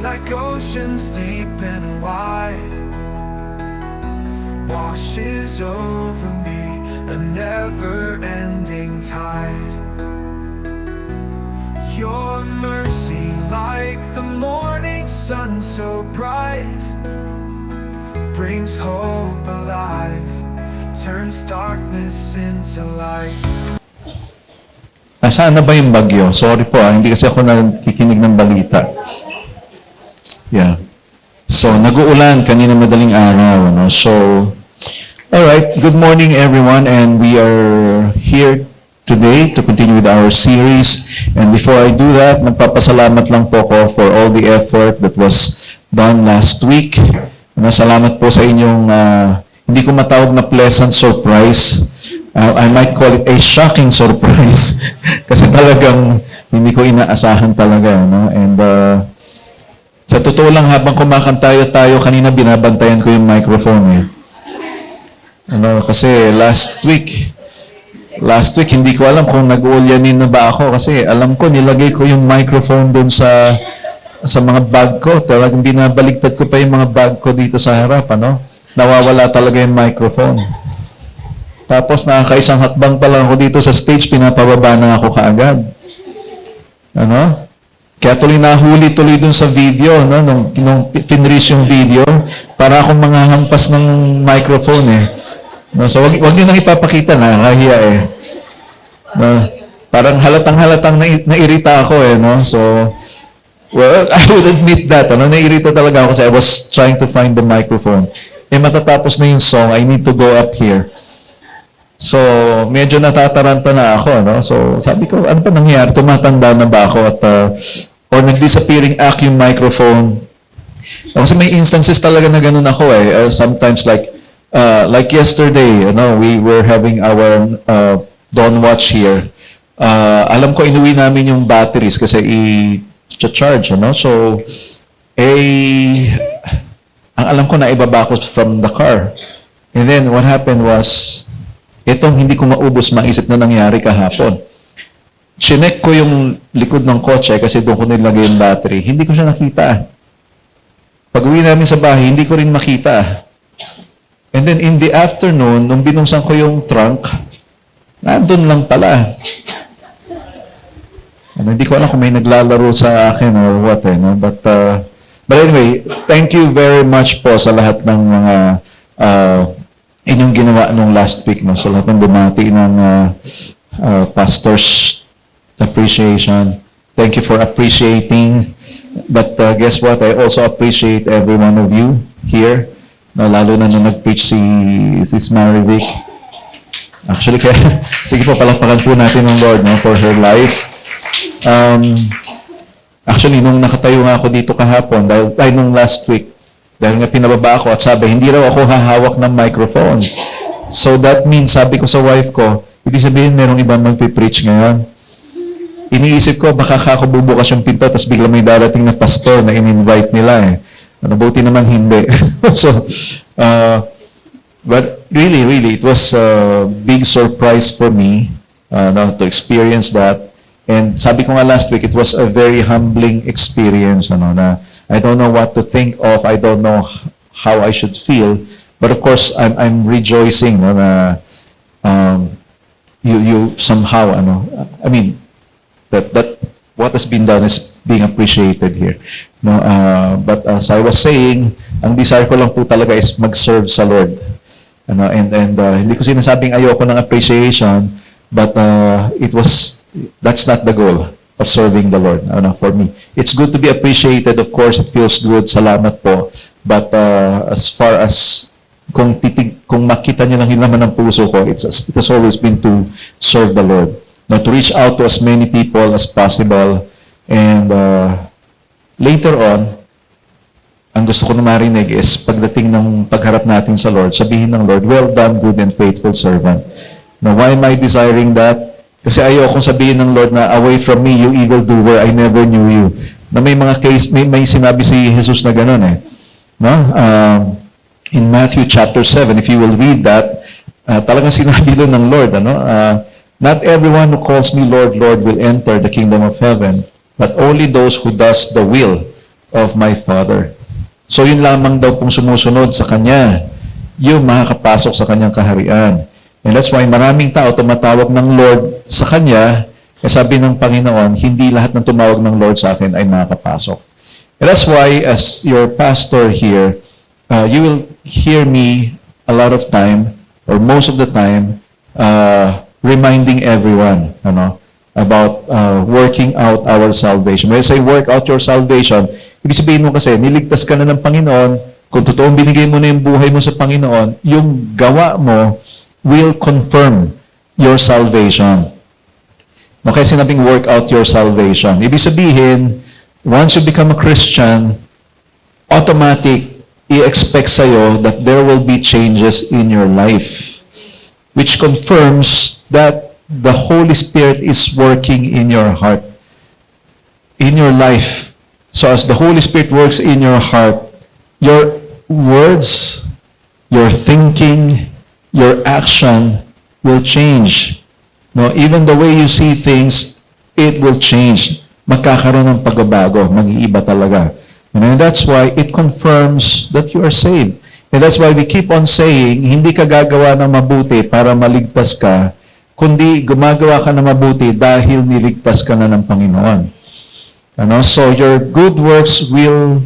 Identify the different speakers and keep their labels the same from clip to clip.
Speaker 1: like oceans deep and wide, washes over me, a never-ending tide. Your mercy like the morning sun so bright, brings hope alive, turns darkness into light.
Speaker 2: Nasaan na ba yung bagyo? Sorry po, hindi kasi ako nakikinig ng balita. Yeah. So, nag-uulan kanina madaling araw. No? So, alright, good morning everyone, and we are here today to continue with our series. And before I do that, magpapasalamat lang po ko for all the effort that was done last week. Salamat po sa inyong hindi ko matawag na pleasant surprise. I might call it a shocking surprise. Kasi talagang hindi ko inaasahan talaga. No? And sa totoo lang, habang kumakanta tayo kanina binabantayan ko yung microphone. Eh. Kasi last week, hindi ko alam kung nag-uulyanin na ba ako. Kasi alam ko, nilagay ko yung microphone dun sa mga bag ko. Talagang binabaligtad ko pa yung mga bag ko dito sa harap. Nawawala talaga yung microphone. Tapos nakakaisang hakbang pa lang ako dito sa stage, pinapababa na ako kaagad. Kaya nahuli dun sa video, nung finreach yung video, para akong manghahampas ng microphone eh. So wag niyo nang ipapakita, nakakahiya eh. Parang halatang nairita ako eh, no? So, well, I would admit that, nairita talaga ako kasi I was trying to find the microphone. Matatapos na yung song, I need to go up here. So, medyo natataranta na ako, no? So, sabi ko, ano pa nangyari? Tumatanda na ba ako at or nag-disappearing act yung microphone? Kasi may instances talaga na ganun ako eh. Sometimes like yesterday, we were having our dawn watch here. Alam ko inuwi namin yung batteries kasi i-charge, So, ang alam ko na ibaba ko from the car. And then what happened was, itong hindi ko maubos maisip na nangyari kahapon. Chinek ko yung likod ng kotse kasi doon ko nilagay yung battery. Hindi ko siya nakita. Pag-uwi namin sa bahay, hindi ko rin makita. And then in the afternoon, nung binuksan ko yung trunk, nandun lang pala. Hindi ko alam kung may naglalaro sa akin or what. But anyway, thank you very much po sa lahat ng mga inyong ginawa nung last week, sa lahat ng bumati ng pastor's appreciation. Thank you for appreciating. But guess what? I also appreciate every one of you here. Lalo na nung nag-preach si Marivic. Actually, sige po, palakpakan po natin ng Lord for her life. Actually, nung nakatayo nga ako dito kahapon, dahil nung last week, dahil nga pinababa ako at sabi, hindi raw ako hahawak ng microphone. So that means, sabi ko sa wife ko, ibig sabihin merong ibang magpipreach ngayon. Iniisip ko, baka ako bubukas yung pinto, tapos bigla may darating na pastor na in-invite nila eh. Buti naman hindi. So, but really, it was a big surprise for me to experience that. And sabi ko nga last week, it was a very humbling experience, na I don't know what to think of. I don't know how I should feel. But of course, I'm rejoicing na you somehow, I mean, that what has been done is being appreciated here. But as I was saying, ang desire ko lang po talaga is mag-serve sa Lord. And hindi ko sinasabing ayoko ng appreciation, but that's not the goal of serving the Lord, for me. It's good to be appreciated, of course, it feels good, salamat po. But as far as kung makita niyo lang yung laman ng puso ko, it has always been to serve the Lord. To reach out to as many people as possible. And later on, ang gusto ko na marinig is pagdating ng pagharap natin sa Lord, sabihin ng Lord, well done, good and faithful servant. Now, why am I desiring that? Kasi ayokong sabihin ng Lord na, away from me, you evildoer, I never knew you. Na may mga case, may sinabi si Jesus na gano'n eh. In Matthew chapter 7, if you will read that, talagang sinabi doon ng Lord, not everyone who calls me Lord, Lord will enter the kingdom of heaven, but only those who does the will of my Father. So yun lamang daw pong sumusunod sa Kanya, yung makakapasok sa Kanyang kaharian. And that's why maraming tao tumatawag ng Lord sa Kanya, sabi ng Panginoon, hindi lahat ng tumawag ng Lord sa akin ay makakapasok. And that's why, as your pastor here, you will hear me a lot of time, or most of the time, reminding everyone, about working out our salvation. When I say work out your salvation, ibig sabihin mo kasi, niligtas ka na ng Panginoon, kung totoong binigay mo na yung buhay mo sa Panginoon, yung gawa mo will confirm your salvation. Kaya sinabing work out your salvation. Ibig sabihin, once you become a Christian, automatic, i-expect sa'yo that there will be changes in your life, which confirms that the Holy Spirit is working in your heart, in your life. So as the Holy Spirit works in your heart, your words, your thinking, your action will change. No, even the way you see things, it will change. Magkakaroon ng pagbabago, mag-iiba talaga. And that's why it confirms that you are saved. And that's why we keep on saying, hindi ka gagawa ng mabuti para maligtas ka, kundi gumagawa ka ng mabuti dahil niligtas ka na ng Panginoon. So your good works will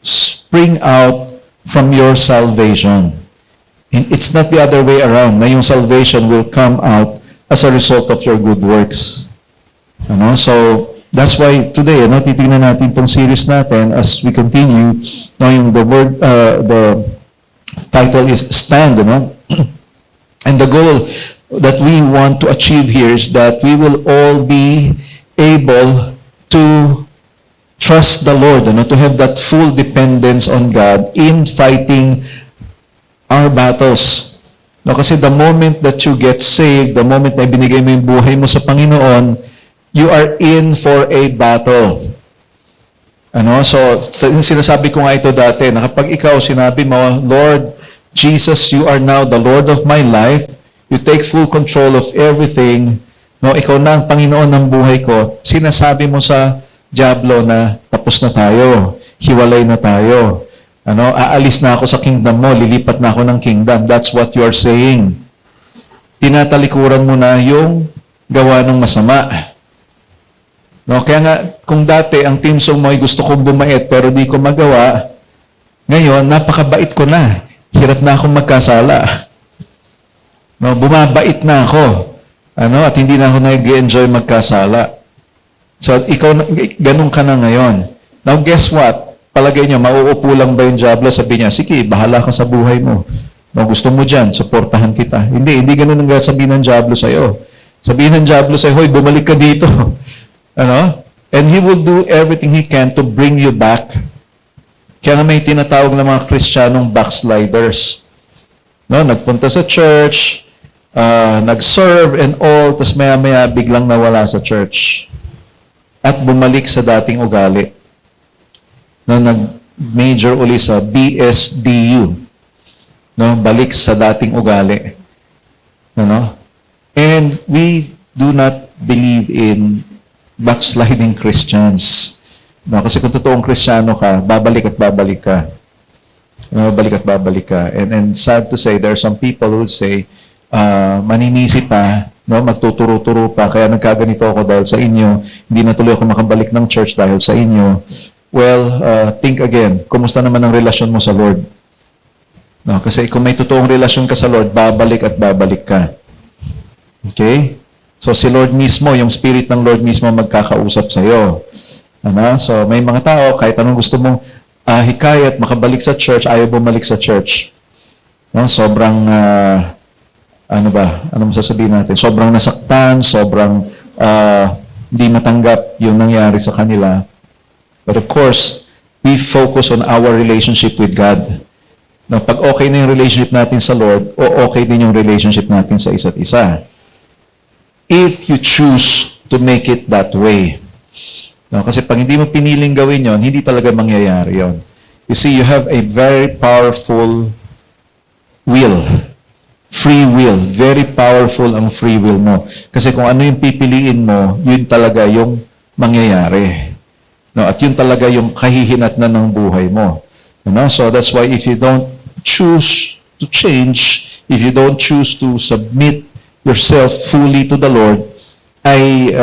Speaker 2: spring out from your salvation. And it's not the other way around, na yung salvation will come out as a result of your good works. So that's why today, titingnan natin itong series natin as we continue. Yung the title is Stand, and the goal that we want to achieve here is that we will all be able to trust the Lord, to have that full dependence on God in fighting our battles. Kasi the moment that you get saved, the moment na ibinigay mo yung buhay mo sa Panginoon, you are in for a battle. So, sinasabi ko nga ito dati, na kapag ikaw sinabi mo, Lord Jesus, you are now the Lord of my life, you take full control of everything, ikaw na ang Panginoon ng buhay ko, sinasabi mo sa Diablo na tapos na tayo, hiwalay na tayo, aalis na ako sa kingdom mo, lilipat na ako ng kingdom. That's what you are saying. Tinatalikuran mo na yung gawa ng masama. Kaya nga, kung dati ang team song mo ay gusto kong bumait pero di ko magawa, ngayon, napakabait ko na. Hirap na akong magkasala. Bumabait na ako. At hindi na ako nag-enjoy magkasala. So, ikaw, ganun ka na ngayon. Now, guess what? Palagay niyo, mauupo lang ba yung Diablo? Sabi niya, sige, bahala ka sa buhay mo. Gusto mo dyan, suportahan kita. Hindi ganun ang sabihin ng Diablo sa'yo. Sabihin ng Diablo sa'yo, hoy, bumalik ka dito. And he will do everything he can to bring you back. Kaya may tinatawag na mga Kristiyanong backsliders. Nagpunta sa church, nag-serve and all, tapos maya-maya biglang nawala sa church. At bumalik sa dating ugali. Nag-major uli sa BSDU. Balik sa dating ugali. And we do not believe in backsliding Christians. Kasi kung totoong Kristiyano ka, babalik at babalik ka. Babalik at babalik ka. And sad to say, there are some people who would say, maninisi pa, magtuturo-turo pa, kaya nagkaganito ako dahil sa inyo, hindi na tuloy ako makabalik ng church dahil sa inyo. Well, think again, kumusta naman ang relasyon mo sa Lord? Kasi kung may totoong relasyon ka sa Lord, babalik at babalik ka. Okay? So si Lord mismo, yung Spirit ng Lord mismo magkakausap sa iyo. So may mga tao, kahit anong gusto mong hikayat, makabalik sa church, ayaw bumalik sa church. Sobrang, ano masasabihin natin? Sobrang nasaktan, sobrang hindi matanggap yung nangyari sa kanila. But of course, we focus on our relationship with God. Pag okay na yung relationship natin sa Lord, okay din yung relationship natin sa isa't isa. If you choose to make it that way. Kasi pag hindi mo piniling gawin yon, hindi talaga mangyayari yon. You see, you have a very powerful will. Free will. Very powerful ang free will mo. Kasi kung ano yung pipiliin mo, yun talaga yung mangyayari. No, at yun talaga yung kahihinatnan ng buhay mo. So that's why if you don't choose to change, if you don't choose to submit yourself fully to the Lord, ay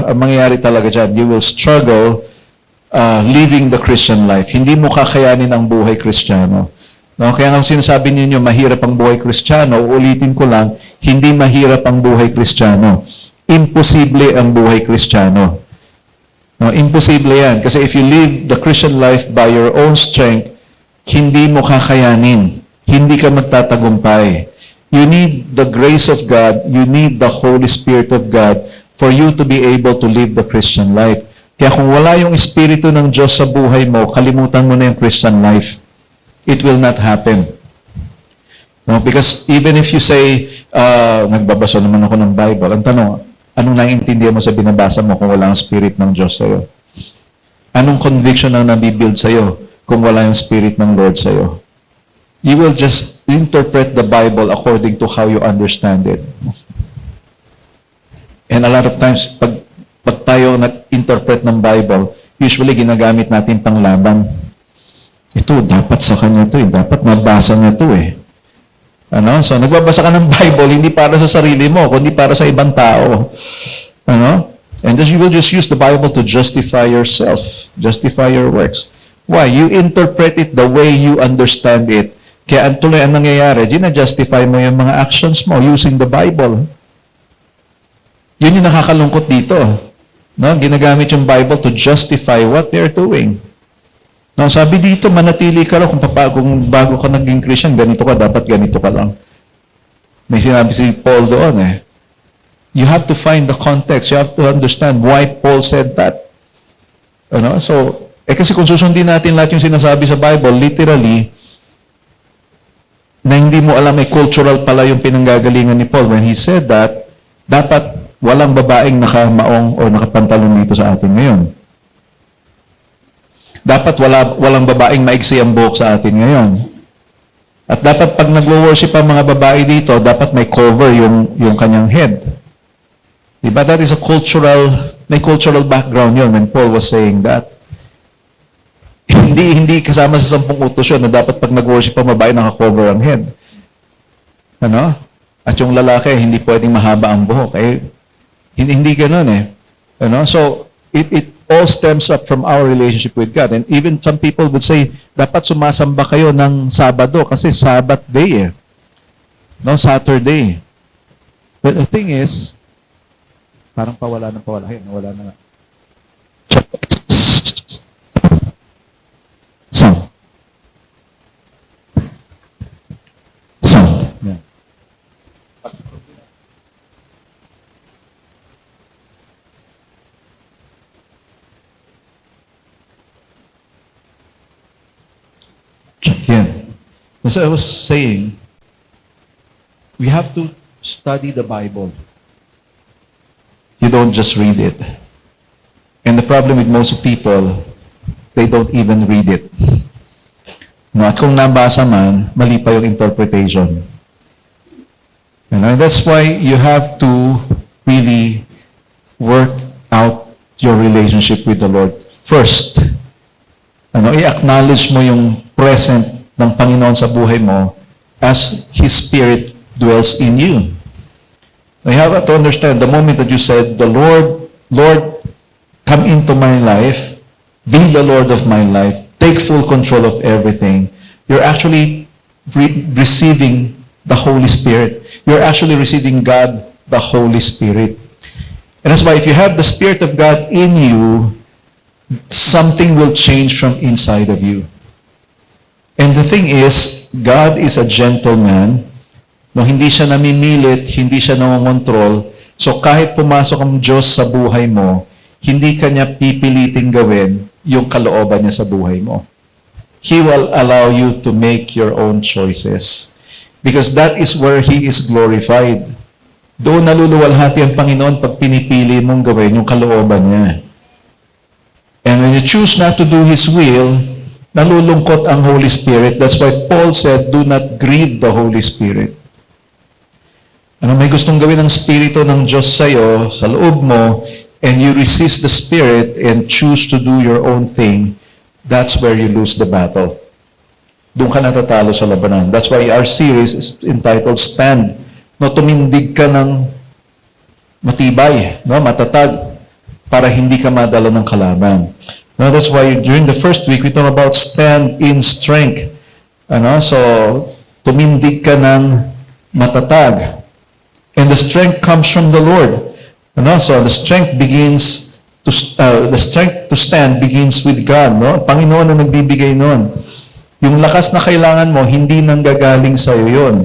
Speaker 2: ang mangyayari talaga dyan, you will struggle living the Christian life. Hindi mo kakayanin ang buhay Kristiyano. No? Kaya nga sinasabi ninyo, mahirap ang buhay Kristiyano, ulitin ko lang, hindi mahirap ang buhay Kristiyano. Imposible ang buhay Kristiyano. No, imposible yan. Kasi if you live the Christian life by your own strength, hindi mo kakayanin. Hindi ka magtatagumpay. You need the grace of God, you need the Holy Spirit of God for you to be able to live the Christian life. Kaya kung wala yung Espiritu ng Diyos sa buhay mo, kalimutan mo na yung Christian life. It will not happen. No, because even if you say, nagbabasa naman ako ng Bible, ang tanong, anong naiintindihan mo sa binabasa mo kung wala ang Spirit ng Diyos sa'yo? Anong conviction ang nabibuild sa'yo kung wala yung Spirit ng Lord sa'yo? You will just interpret the Bible according to how you understand it. And a lot of times, pag tayo nag-interpret ng Bible, usually ginagamit natin panglaban. Ito, dapat sa kanya ito eh. Dapat mabasa niya ito eh. So, nagbabasa ka ng Bible, hindi para sa sarili mo, kundi para sa ibang tao. And then you will just use the Bible to justify yourself, justify your works. Why? You interpret it the way you understand it. Kaya ang tuloy ang nangyayari, gina-justify mo yung mga actions mo using the Bible. Yun yung nakakalungkot dito. No? Ginagamit yung Bible to justify what they're doing. No, sabi dito, manatili ka lang kung bago ka naging Christian, ganito ka, dapat ganito ka lang. May sinabi si Paul doon eh. You have to find the context. You have to understand why Paul said that. So, kasi kung susundin natin lahat yung sinasabi sa Bible, literally, na hindi mo alam, may cultural pala yung pinanggagalingan ni Paul when he said that, dapat walang babaeng nakamaong o nakapantalon dito sa atin ngayon. Dapat walang babaeng maigsi ang buhok sa atin ngayon. At dapat pag nagwo-worship ang mga babae dito, dapat may cover yung kanyang head. Diba? That is may cultural background yun when Paul was saying that. Hindi kasama sa 10 utos yun na dapat pag nag-worship ang babae, naka-cover ang head. At yung lalaki, hindi pwedeng mahaba ang buhok. Hindi ganun eh. So, it all stems up from our relationship with God. And even some people would say, dapat sumasamba kayo ng Sabado kasi Sabbath day eh. Saturday. But the thing is, parang pawala na. Wala na nga. Sound. Yeah. Yeah. As I was saying, we have to study the Bible. You don't just read it. And the problem with most people, they don't even read it. At kung nabasa man, mali pa yung interpretation. And that's why you have to really work out your relationship with the Lord first. I-acknowledge mo yung present ng Panginoon sa buhay mo as His Spirit dwells in you. You have to understand, the moment that you said, the Lord, come into my life, be the Lord of my life, take full control of everything, you're actually receiving the Holy Spirit. You're actually receiving God, the Holy Spirit. And that's why if you have the Spirit of God in you, something will change from inside of you. And the thing is, God is a gentleman. Hindi siya namimilit, hindi siya nangongontrol. So kahit pumasok ang Diyos sa buhay mo, hindi ka niya pipiliting gawin yung kalooban niya sa buhay mo. He will allow you to make your own choices. Because that is where He is glorified. Doon naluluwalhati ang Panginoon pag pinipili mong gawin yung kalooban niya. And when you choose not to do His will, nalulungkot ang Holy Spirit. That's why Paul said, do not grieve the Holy Spirit. May gustong gawin ng Espiritu ng Diyos sa'yo, sa loob mo, and you resist the Spirit and choose to do your own thing, that's where you lose the battle. Doon ka natatalo sa labanan. That's why our series is entitled Stand. No, tumindig ka ng matibay, no, matatag, para hindi ka madala ng kalaban. No, that's why during the first week, we talk about stand in strength. Ano? So, tumindig ka ng matatag. And the strength comes from the Lord. Ano? So, the strength to stand begins with God. No? Panginoon ang nagbibigay noon. Yung lakas na kailangan mo, hindi nanggagaling sa iyo yun.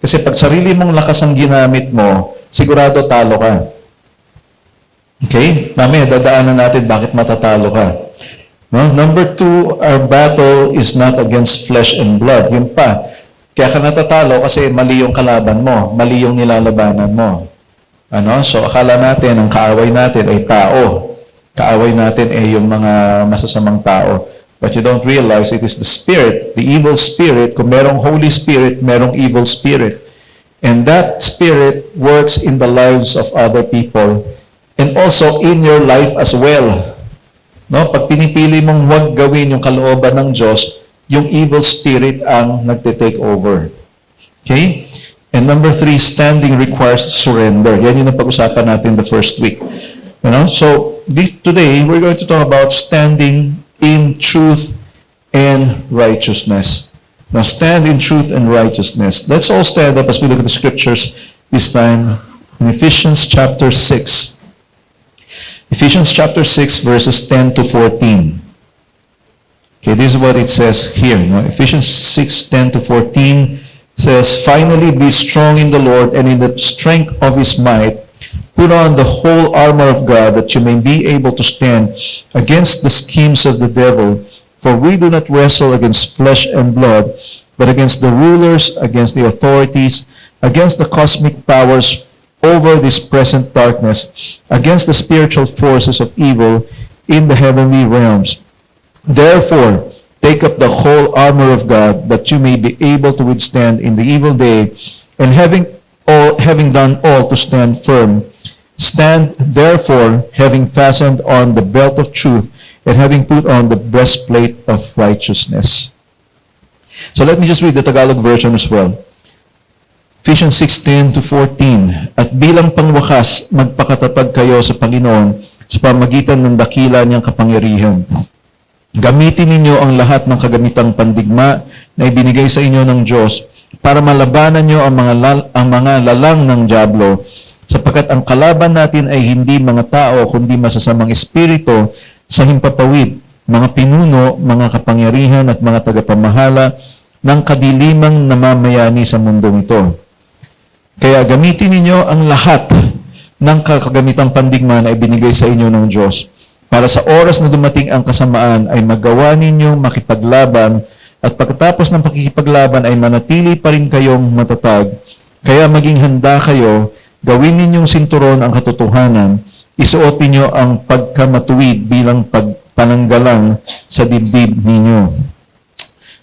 Speaker 2: Kasi pag sarili mong lakas ang ginamit mo, sigurado talo ka. Okay? Mamaya, dadaanan natin bakit matatalo ka. No? Number 2, our battle is not against flesh and blood. Yun pa. Kaya ka natatalo kasi mali yung kalaban mo, mali yung nilalabanan mo. Ano? So, akala natin, ang kaaway natin ay tao. Kaaway natin ay yung mga masasamang tao. But you don't realize it is the spirit, the evil spirit. Kung merong Holy Spirit, merong evil spirit. And that spirit works in the lives of other people and also in your life as well. No? Pag pinipili mong huwag gawin yung kalooban ng Diyos, yung evil spirit ang nagte-take over. Okay? And number 3, standing requires surrender. Yan yung napag-usapan natin the first week. You know? So, today, we're going to talk about standing in truth and righteousness. Now, stand in truth and righteousness. Let's all stand up as we look at the scriptures this time in Ephesians chapter 6. Ephesians chapter 6, verses 10 to 14. Okay, this is what it says here. No? Ephesians 6, 10 to 14 says, "Finally, be strong in the Lord and in the strength of His might. Put on the whole armor of God, that you may be able to stand against the schemes of the devil. For we do not wrestle against flesh and blood, but against the rulers, against the authorities, against the cosmic powers over this present darkness, against the spiritual forces of evil in the heavenly realms. Therefore, take up the whole armor of God, that you may be able to withstand in the evil day, and having done all, to stand firm. Stand therefore, having fastened on the belt of truth, and having put on the breastplate of righteousness." So let me just read the Tagalog version as well. Ephesians 6:10 to 14. "At bilang pangwakas, magpakatatag kayo sa Panginoon sa pamagitan ng dakila niyang kapangyarihan. Gamitin ninyo ang lahat ng kagamitang pandigma na ibinigay sa inyo ng Diyos para malabanan niyo ang mga lalang ng dyablo, sapagkat ang kalaban natin ay hindi mga tao, kundi masasamang espiritu sa himpapawid, mga pinuno, mga kapangyarihan at mga tagapamahala ng kadilimang namamayani sa mundong ito. Kaya gamitin ninyo ang lahat ng kagamitang pandigma na ibinigay sa inyo ng Diyos, para sa oras na dumating ang kasamaan ay magawa ninyong makipaglaban, at pagkatapos ng pakikipaglaban ay manatili pa rin kayong matatag. Kaya maging handa kayo, gawin ninyong sinturon ang katotohanan, isuot ninyo ang pagkamatuwid bilang pananggalang sa dibdib ninyo."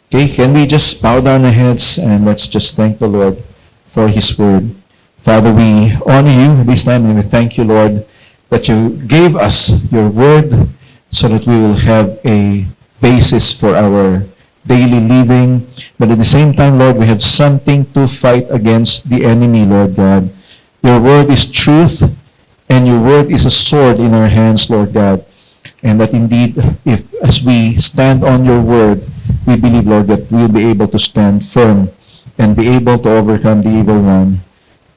Speaker 2: Okay, can we just bow down our heads and let's just thank the Lord for His word. Father, we honor you this time, and we thank you, Lord, that you gave us your word so that we will have a basis for our daily living. But at the same time, Lord, we have something to fight against the enemy, Lord God. Your word is truth, and your word is a sword in our hands, Lord God. And that indeed, if as we stand on your word, we believe, Lord, that we will be able to stand firm and be able to overcome the evil one.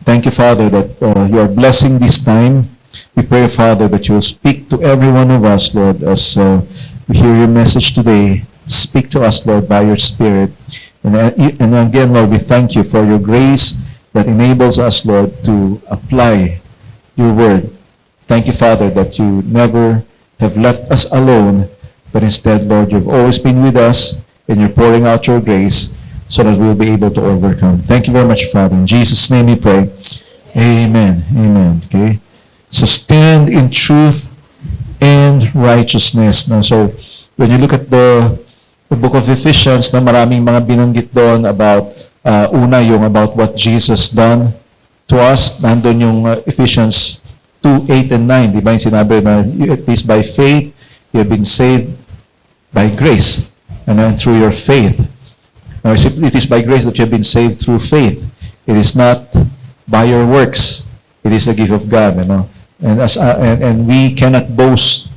Speaker 2: Thank you, Father, that you are blessing this time. We pray, Father, that you will speak to every one of us, Lord, as we hear your message today. Speak to us, Lord, by your Spirit. And again, Lord, we thank you for your grace that enables us, Lord, to apply your word. Thank you, Father, that you never have left us alone, but instead, Lord, you've always been with us, and you're pouring out your grace so that we'll be able to overcome. Thank you very much, Father. In Jesus' name we pray. Amen. Amen. Okay? So stand in truth and righteousness. Now, so when you look at the book of Ephesians, na maraming mga binanggit doon about, una yung about what Jesus done to us. Nandun yung Ephesians 2:8 and 9, di ba yung sinabi na it is by faith you have been saved by grace, and then through your faith. Now, it is by grace that you have been saved through faith. It is not by your works. It is the gift of God, and we cannot boast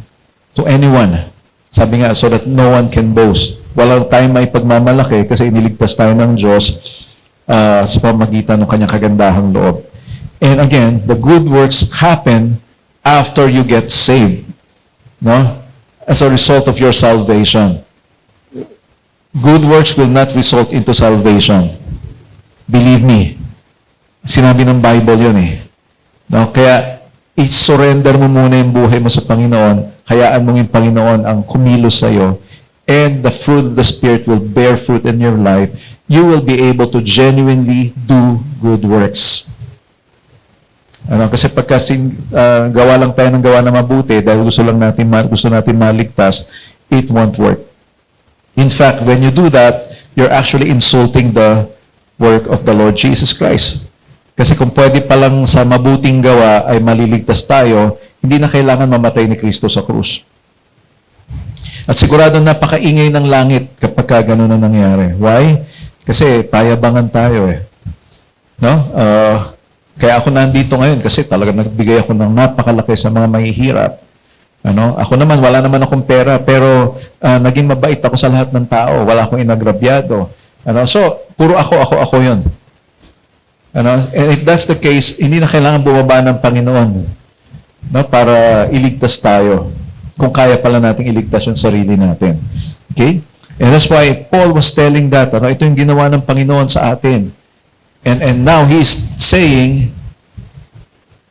Speaker 2: to anyone. Sabi nga, so that no one can boast. Walang tayong may pagmamalaki kasi iniligtas tayo ng Diyos sa pamagitan ng kanyang kagandahang loob. And again, the good works happen after you get saved, no? As a result of your salvation. Good works will not result into salvation. Believe me. Sinabi ng Bible yun eh. No? Kaya, i-surrender mo muna yung buhay mo sa Panginoon. Hayaan mong yung Panginoon ang kumilos sa'yo. And the fruit of the Spirit will bear fruit in your life. You will be able to genuinely do good works. Kasi pagka gawa lang tayo ng gawa na mabuti dahil gusto natin maligtas, it won't work. In fact, when you do that, you're actually insulting the work of the Lord Jesus Christ. Kasi kung pwede pa lang sa mabuting gawa ay maliligtas tayo, hindi na kailangan mamatay ni Kristo sa krus. At sigurado napakaingay ng langit kapag gano'n na nangyari. Why? Kasi payabangan tayo eh. No? Kaya ako nandito ngayon kasi talaga nagbigay ako ng napakalaki sa mga mahihirap. Ako naman, wala naman akong pera, pero naging mabait ako sa lahat ng tao. Wala akong inagrabyado. So, puro ako yun. And if that's the case, hindi na kailangan bumaba ng Panginoon, no, para iligtas tayo. Kung kaya pala nating iligtas yung sarili natin. Okay? And that's why Paul was telling that. Ito yung ginawa ng Panginoon sa atin. And now he's saying,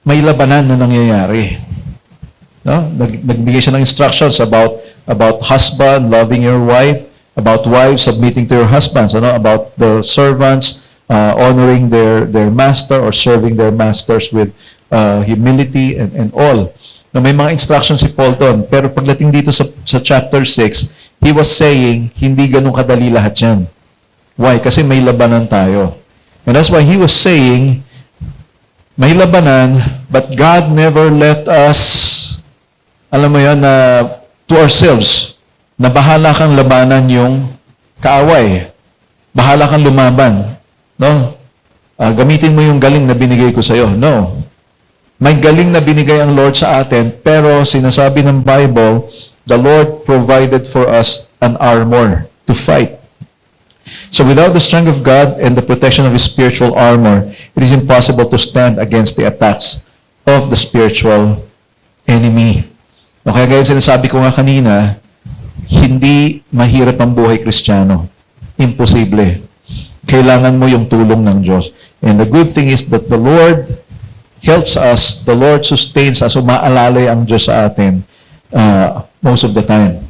Speaker 2: may labanan na nangyayari. No? Nagbigay siya ng instructions about husband loving your wife, about wives submitting to your husbands, about the servants honoring their master or serving their masters with humility and all. Now, may mga instructions si Paul doon, pero pagdating dito sa chapter 6, he was saying, hindi ganun kadali lahat yan. Why? Kasi may labanan tayo. And that's why he was saying, may labanan, but God never left us, alam mo yan, to ourselves, na bahala kang labanan yung kaaway. Bahala kang lumaban. No? Gamitin mo yung galing na binigay ko sa'yo. No. May galing na binigay ang Lord sa atin, pero sinasabi ng Bible, the Lord provided for us an armor to fight. So without the strength of God and the protection of His spiritual armor, it is impossible to stand against the attacks of the spiritual enemy. Kaya gaya sinasabi ko nga kanina, hindi mahirap ang buhay Kristiyano. Imposible. Kailangan mo yung tulong ng Diyos. And the good thing is that the Lord helps us, the Lord sustains us, umaalalay ang Diyos sa atin most of the time.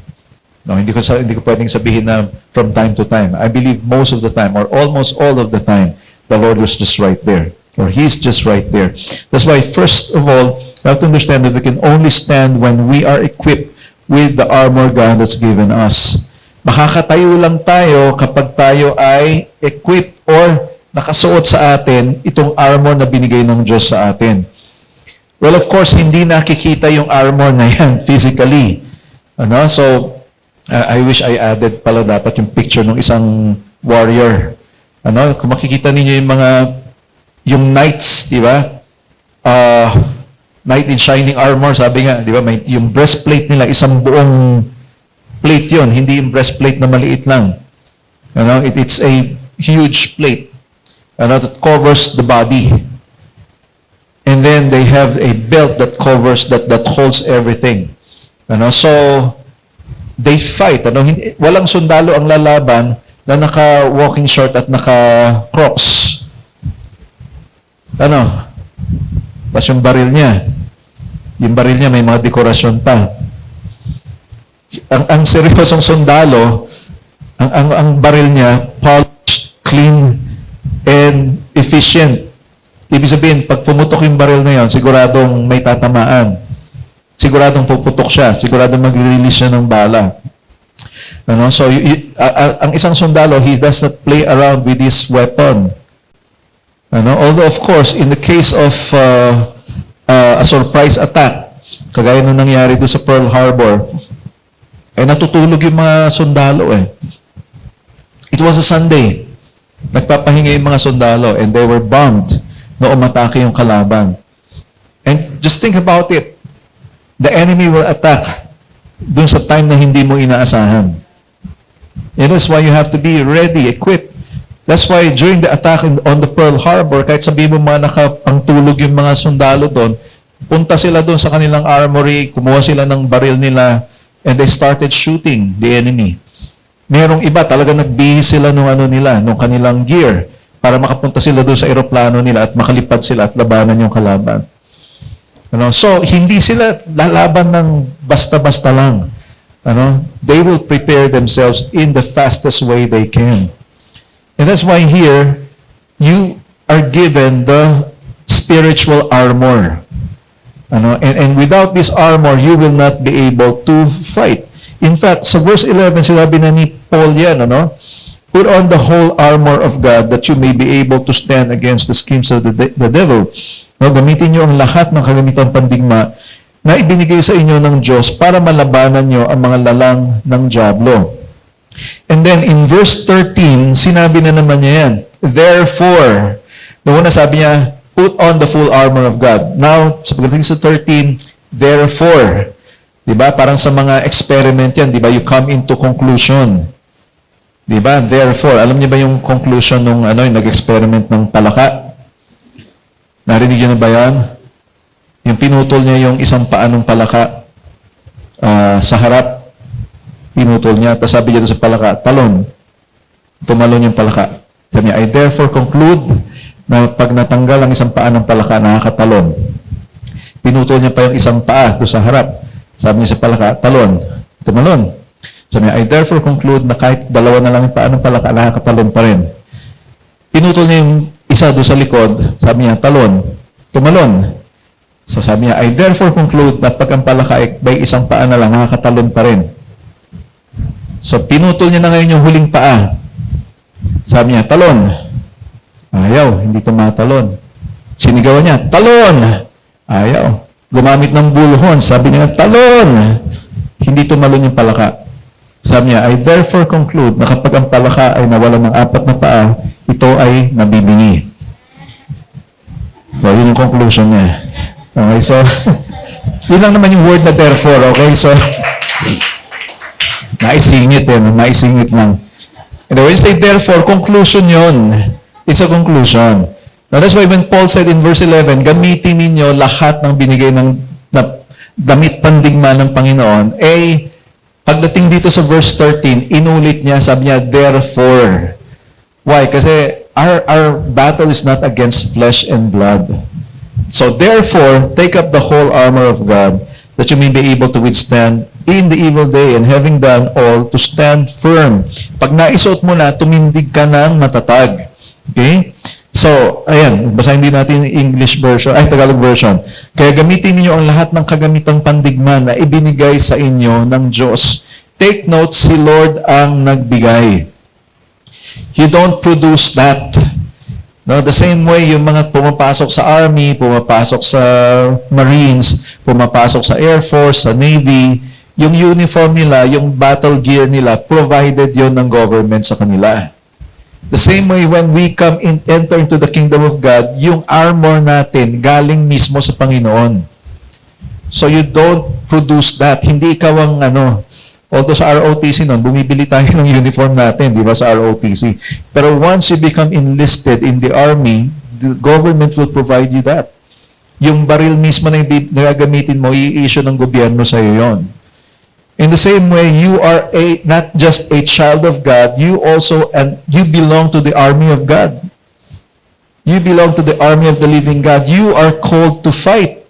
Speaker 2: No, hindi ko pwedeng sabihin na from time to time. I believe most of the time or almost all of the time, the Lord was just right there. Or He's just right there. That's why, first of all, we have to understand that we can only stand when we are equipped with the armor God has given us. Makakatayo lang tayo kapag tayo ay equipped or nakasuot sa atin itong armor na binigay ng Diyos sa atin. Well, of course, hindi nakikita yung armor na yan physically. So, I wish I added pala dapat yung picture ng isang warrior. Kung makikita ninyo yung knights, di ba? Knight in shining armor, sabi nga, di ba? Yung breastplate nila, isang buong plate yon, hindi yung breastplate na maliit lang. It's a huge plate that covers the body. And then they have a belt that covers, that holds everything. So, they fight. Walang sundalo ang lalaban na naka-walking short at naka-crocs. Tapos yung baril niya. Yung baril niya may mga dekorasyon pa. Ang seryosong sundalo, ang baril niya, polished, clean, and efficient. Ibig sabihin, pag pumutok yung baril na yun, siguradong may tatamaan. Siguradong puputok siya. Siguradong mag-release siya ng bala. So, ang isang sundalo, he does not play around with his weapon. Although, of course, in the case of a surprise attack, kagaya nung nangyari doon sa Pearl Harbor, natutulog yung mga sundalo It was a Sunday. Nagpapahinga yung mga sundalo and they were bombed na umatake yung kalaban. And just think about it. The enemy will attack dun sa time na hindi mo inaasahan. And that's why you have to be ready, equipped. That's why during the attack on the Pearl Harbor, kahit sabihin mo mga nakapangtulog yung mga sundalo doon, punta sila doon sa kanilang armory, kumuha sila ng baril nila, and they started shooting the enemy. Merong iba, talaga nagbihis sila nung kanilang gear para makapunta sila doon sa eroplano nila at makalipad sila at labanan yung kalaban. So, hindi sila lalaban ng basta-basta lang. They will prepare themselves in the fastest way they can. And that's why here, you are given the spiritual armor. And without this armor, you will not be able to fight. In fact, sa verse 11, sinabi na ni Paul yan, put on the whole armor of God that you may be able to stand against the schemes of the devil. Gamitin nyo ang lahat ng kagamitang pandigma na ibinigay sa inyo ng Diyos para malabanan nyo ang mga lalang ng dyablo. And then in verse 13, sinabi na naman niya yan, therefore, noong una sabi niya, put on the full armor of God. Now, sa pagdating sa 13, therefore, diba? Parang sa mga experiment yan, diba? You come into conclusion. Diba? Therefore, alam niyo ba yung conclusion nung yung nag-experiment ng palaka? Narinig niyo na ba yan? Yung pinutol niya yung isang paa ng palaka sa harap. Pinutol niya. Tapos sabi niya sa palaka, talon. Tumalon yung palaka. Sabi niya, I therefore conclude na pag natanggal ang isang paa ng palaka, nakakatalon. Pinutol niya pa yung isang paa doon sa harap. Sabi niya sa palaka, talon. Tumalon. Sabi niya, I therefore conclude na kahit dalawa na lang yung paa ng palaka, nakakatalon pa rin. Pinutol niya yung isa doon sa likod, sabi niya, talon, tumalon. So sabi niya, I therefore conclude na pag ang palaka ay may isang paa na lang, nakakatalon pa rin. So pinutol niya na ngayon yung huling paa. Sabi niya, talon. Ayaw, hindi tumatalon. Sinigawan niya, talon. Ayaw. Gumamit ng bullhorn, sabi niya, talon. Hindi tumalon yung palaka. Sabi niya, I therefore conclude na kapag ang palaka ay nawalan ng 4 na paa, ito ay nabibingi. So, yun yung conclusion niya. Okay, so, yun lang naman yung word na therefore, okay? So, naisingit naisingit lang. And when you say therefore, conclusion yun. It's a conclusion. Now, that's why when Paul said in verse 11, gamitin ninyo lahat ng binigay ng damit pandigma ng Panginoon, pagdating dito sa verse 13, inulit niya, sabi niya, therefore. Why? Kasi our battle is not against flesh and blood. So therefore, take up the whole armor of God that you may be able to withstand in the evil day, and having done all, to stand firm. Pag naisuot mo na, tumindig ka ng matatag. Okay? So, ayan, basahin din natin yung English version, Tagalog version. Kaya gamitin niyo ang lahat ng kagamitang pandigma na ibinigay sa inyo ng Diyos. Take note, si Lord ang nagbigay. You don't produce that. No, the same way, yung mga pumapasok sa Army, pumapasok sa Marines, pumapasok sa Air Force, sa Navy, yung uniform nila, yung battle gear nila, provided yon ng government sa kanila. The same way, when we enter into the kingdom of God, yung armor natin galing mismo sa Panginoon. So you don't produce that. Hindi ikaw ang although sa ROTC noon, bumibili tayo ng uniform natin, di ba, sa ROTC. Pero once you become enlisted in the army, the government will provide you that. Yung baril mismo na gagamitin mo, i-issue ng gobyerno sa iyo yon. In the same way, you are not just a child of God, you belong to the army of God. You belong to the army of the living God. You are called to fight.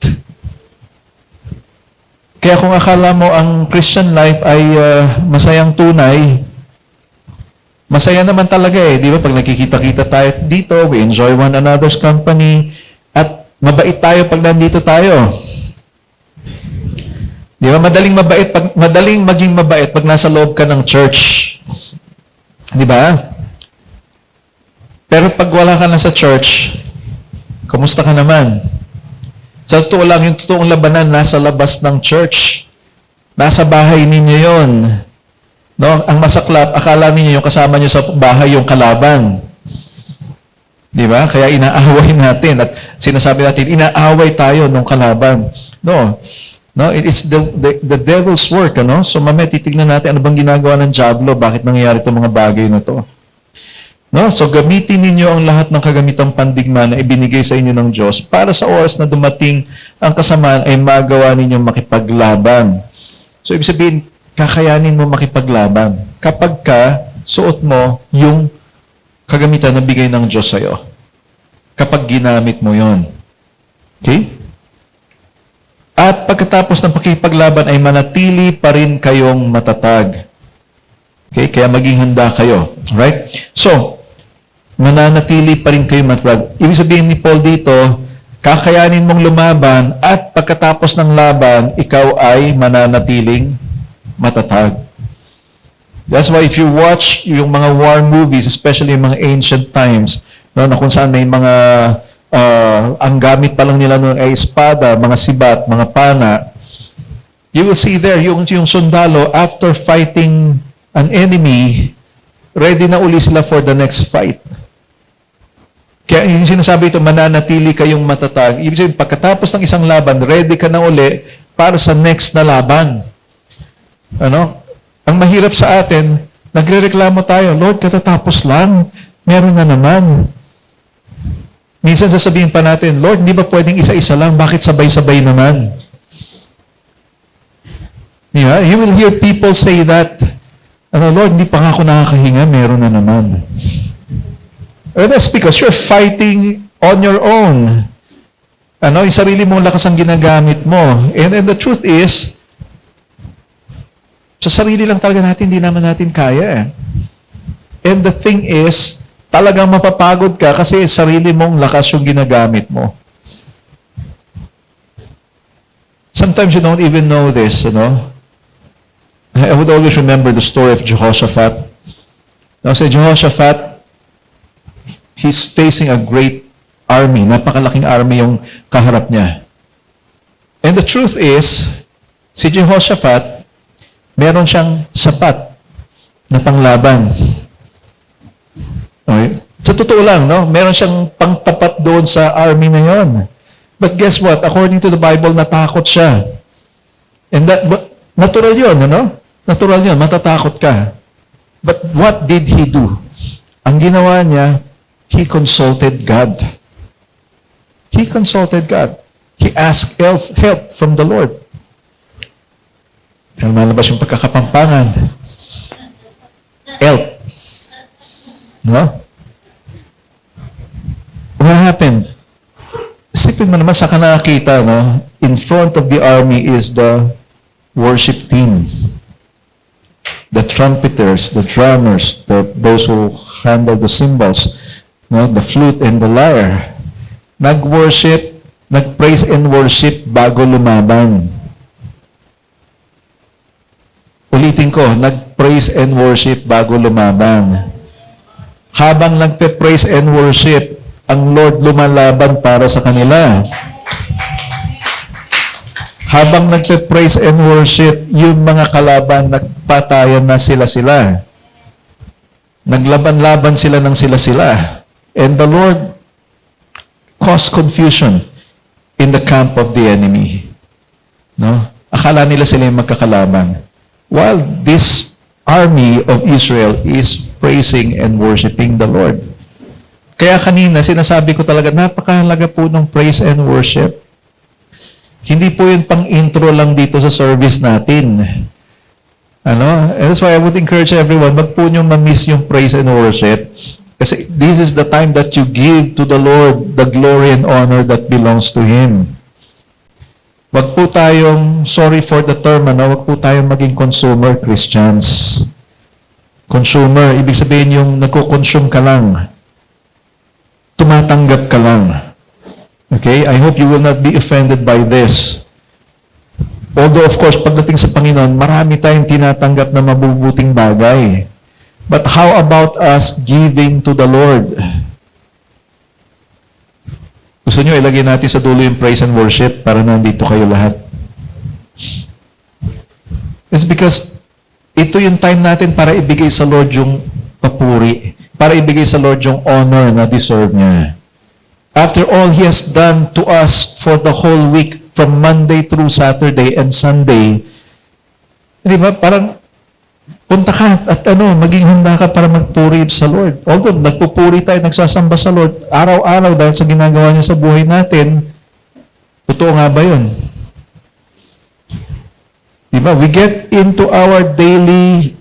Speaker 2: Kaya kung akala mo ang Christian life ay masayang tunay, masaya naman talaga di ba? Pag nakikita-kita tayo dito, we enjoy one another's company, at mabait tayo pag nandito tayo. Di ba? Madaling maging mabait pag nasa loob ka ng church. Di ba? Pero pag wala ka na sa church, kamusta ka naman? Sa totoo lang, yung totoong labanan nasa labas ng church. Nasa bahay ninyo yon. No? Ang masaklap, akala ninyo yung kasama nyo sa bahay yung kalaban. Di ba? Kaya inaaway natin at sinasabi natin, inaaway tayo ng kalaban. No. No, it's the devil's work, ano? So mamaya titignan natin ano bang ginagawa ng diablo, bakit nangyayari itong mga bagay na to. No? So gamitin ninyo ang lahat ng kagamitang pandigma na ibinigay sa inyo ng Diyos para sa oras na dumating ang kasamaan ay magawa ninyo makipaglaban. So ibig sabihin, kakayanin mo makipaglaban kapag ka suot mo yung kagamitan na bigay ng Diyos sa'yo. Kapag ginamit mo yon. Okay? At pagkatapos ng pakipaglaban ay manatili pa rin kayong matatag. Okay? Kaya maging handa kayo. Right? So, mananatili pa rin kayong matatag. Ibig sabihin ni Paul dito, kakayanin mong lumaban at pagkatapos ng laban, ikaw ay mananatiling matatag. That's why if you watch yung mga war movies, especially yung mga ancient times, no, na kung saan may mga ang gamit pa lang nila noon ay espada, mga sibat, mga pana, you will see there yung sundalo after fighting an enemy, ready na uli sila for the next fight. Kaya yung sinasabi ito, mananatili kayong matatag. Ibig sabihin, pagkatapos ng isang laban, ready ka na uli para sa next na laban. Ano? Ang mahirap sa atin, nagrereklamo tayo, Lord, katatapos lang, meron na naman. Minsan sasabihin pa natin, Lord, di ba pwedeng isa-isa lang? Bakit sabay-sabay naman? Yeah, you will hear people say that, Lord, hindi pa nga ako nakakahinga, meron na naman. Well, that's because you're fighting on your own. Yung sarili mong lakas ang ginagamit mo. And the truth is, sa sarili lang talaga natin, hindi naman natin kaya. And the thing is, talagang mapapagod ka kasi sarili mong lakas yung ginagamit mo. Sometimes you don't even know this, I would always remember the story of Jehoshaphat. Now, si Jehoshaphat, he's facing a great army. Napakalaking army yung kaharap niya. And the truth is, si Jehoshaphat, meron siyang sapat na panglaban. Okay. Sa totoo lang, meron siyang pangtapat doon sa army na yon. But guess what? According to the Bible, natakot siya. And natural yun, Natural yun, matatakot ka. But what did he do? Ang ginawa niya, he consulted God. He consulted God. He asked help from the Lord. Pero malabas yung pagkakapampangan. Help. No? What happened? Isipin mo naman sa nakakita, in front of the army is the worship team. The trumpeters, the drummers, those who handle the cymbals, the flute and the lyre. Nag-worship, nag-praise and worship bago lumaban. Ulitin ko, nag-praise and worship bago lumaban. Habang nagpe-praise and worship, ang Lord lumalaban para sa kanila. Habang nagpe-praise and worship, yung mga kalaban, nagpatayan na sila-sila. Naglaban-laban sila ng sila-sila. And the Lord caused confusion in the camp of the enemy. Akala nila sila yung magkakalaban. While this army of Israel is praising and worshiping the Lord. Kaya kanina, sinasabi ko talaga, napakahalaga po ng praise and worship. Hindi po yun pang-intro lang dito sa service natin. And that's why I would encourage everyone, wag po nyo ma-miss yung praise and worship. Kasi this is the time that you give to the Lord the glory and honor that belongs to Him. Wag po tayong, sorry for the term, wag po tayong maging consumer Christians. Consumer, ibig sabihin yung nagko-consume ka lang. Tumatanggap ka lang. Okay? I hope you will not be offended by this. Although, of course, pagdating sa Panginoon, marami tayong tinatanggap na mabubuting bagay. But how about us giving to the Lord? Gusto nyo ilagay natin sa dulo yung praise and worship para nandito kayo lahat? It's because ito yung time natin para ibigay sa Lord yung papuri, para ibigay sa Lord yung honor na deserve niya. After all He has done to us for the whole week, from Monday through Saturday and Sunday, di ba, parang punta ka at maging handa ka para magpuri sa Lord. Although nagpupuri tayo, nagsasamba sa Lord, araw-araw dahil sa ginagawa niya sa buhay natin, totoo nga ba yun? Diba? We get into our daily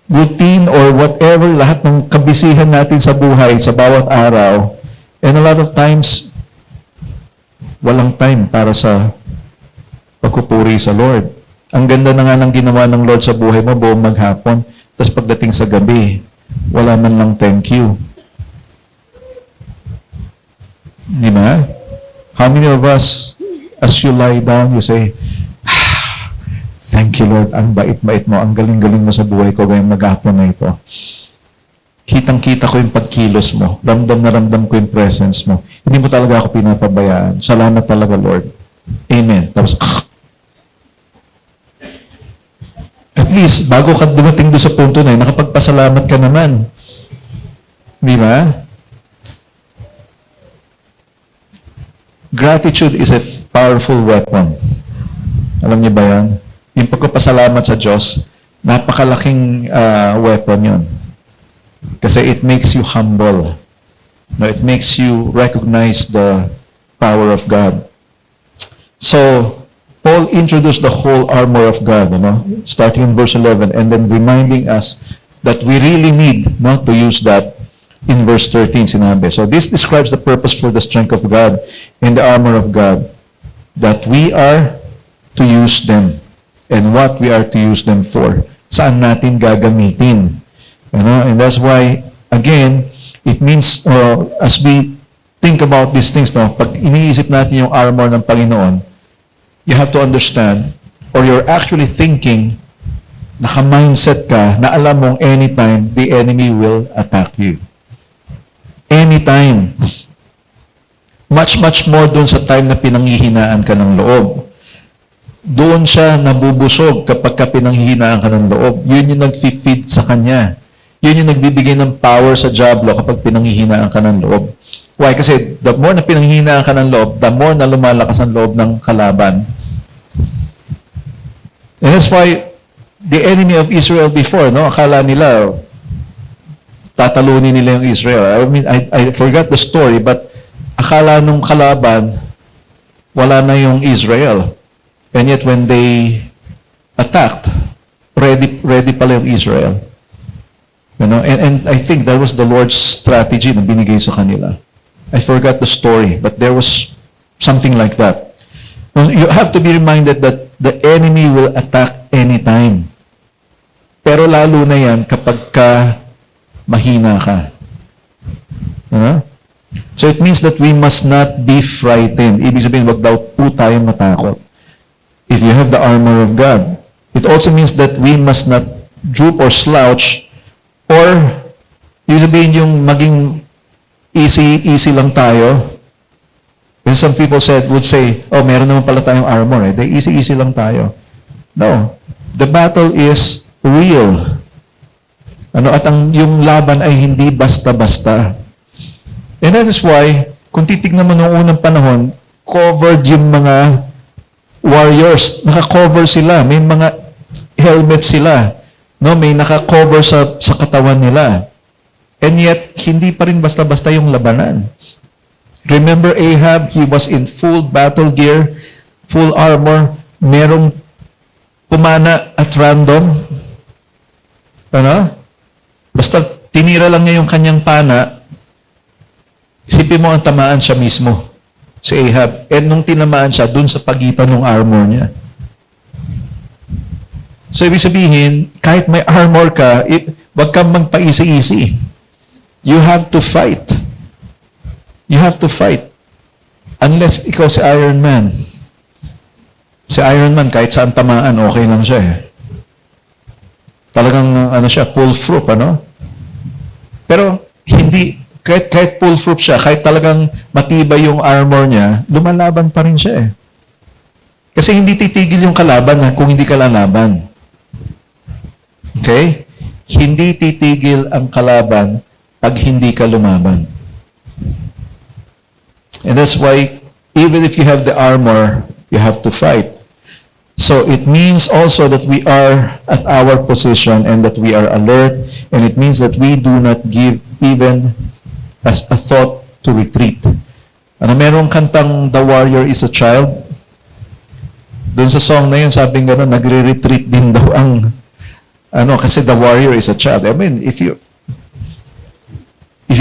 Speaker 2: routine or whatever, lahat ng kabisihan natin sa buhay, sa bawat araw, and a lot of times, walang time para sa pagpupuri sa Lord. Ang ganda na nga ng ginawa ng Lord sa buhay mo buong maghapon, tapos pagdating sa gabi, wala man lang thank you. Di ba? How many of us, as you lie down, you say, thank you Lord, ang bait-bait mo, ang galing-galing mo sa buhay ko ngayong maghapon na ito. Kitang-kita ko yung pagkilos mo. Ramdam na ramdam ko yung presence mo. Hindi mo talaga ako pinapabayaan. Salamat talaga, Lord. Amen. Tapos, at least, bago ka dumating doon sa punto na yun, nakapagpasalamat ka naman. Di ba? Gratitude is a powerful weapon. Alam niyo ba yan? Yung pagpapasalamat sa Diyos, napakalaking weapon yun. Kasi it makes you humble. No, it makes you recognize the power of God. So, Paul introduced the whole armor of God, starting in verse 11, and then reminding us that we really need to use that in verse 13, sinabi. So, this describes the purpose for the strength of God and the armor of God, that we are to use them and what we are to use them for. Saan natin gagamitin? And that's why, again, it means, as we think about these things, pag iniisip natin yung armor ng Panginoon, you have to understand, or you're actually thinking, naka-mindset ka, na alam mong anytime, the enemy will attack you. Anytime. Much, much more doon sa time na pinanghihinaan ka ng loob. Doon siya nabubusog kapag ka pinanghihinaan ka ng loob. Yun yung nag-feed sa kanya. Yun yung nagbibigay ng power sa diablo kapag pinanghihinaan ka ng loob. Why? Kasi the more na pinanghihinaan ka ng loob, the more na lumalakas ang loob ng kalaban. And that's why the enemy of Israel before, akala nila, tatalunin nila yung Israel. I mean, I forgot the story, but akala nung kalaban, wala na yung Israel. And yet when they attacked, ready pala yung Israel. And I think that was the Lord's strategy na binigay sa kanila. I forgot the story, but there was something like that. You have to be reminded that the enemy will attack anytime. Pero lalo na yan kapag ka mahina ka. So it means that we must not be frightened. Ibig sabihin, wag daw po tayong matakot. If you have the armor of God. It also means that we must not droop or slouch, or ibig sabihin yung maging easy lang tayo. Because some people would say, meron naman pala tayong armor. Easy lang tayo. No. The battle is real. At yung laban ay hindi basta-basta. And that is why, kung titignan mo noong unang panahon, covered yung mga warriors. Naka-cover sila. May mga helmet sila. May naka-cover sa katawan nila. And yet, hindi pa rin basta-basta yung labanan. Remember Ahab, he was in full battle gear, full armor, merong pumana at random. Basta tinira lang niya yung kanyang pana, isipin mo ang tamaan siya mismo, si Ahab. And nung tinamaan siya, dun sa pagitan ng armor niya. So, ibig sabihin, kahit may armor ka, wag kang magpa-easy-easy. You have to fight. You have to fight. Unless ikaw si Iron Man. Si Iron Man, kahit saan tamaan, okay lang siya. Talagang, siya, foolproof, Pero, hindi, kahit foolproof siya, kahit talagang matibay yung armor niya, lumalaban pa rin siya eh. Kasi hindi titigil yung kalaban kung hindi ka lalaban. Okay? Hindi titigil ang kalaban pag hindi ka lumaban. And that's why, even if you have the armor, you have to fight. So it means also that we are at our position and that we are alert, and it means that we do not give even a thought to retreat. Ano, merong kantang The Warrior is a Child. Doon sa song na yun, sabi nga nagre-retreat din daw ang kasi the warrior is a child. I mean, if you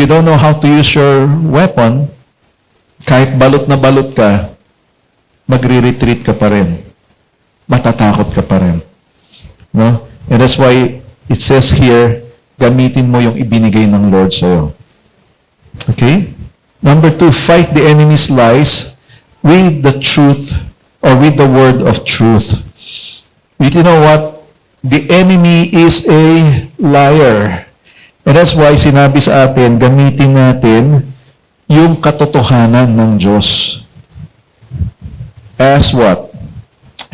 Speaker 2: don't know how to use your weapon, kahit balot na balot ka, magre-retreat ka pa rin. Matatakot ka pa rin. No? And that's why it says here, gamitin mo yung ibinigay ng Lord sa'yo. Okay? Number 2, fight the enemy's lies with the truth or with the word of truth. You know what? The enemy is a liar. And that's why sinabi sa atin, gamitin natin yung katotohanan ng Diyos. As what?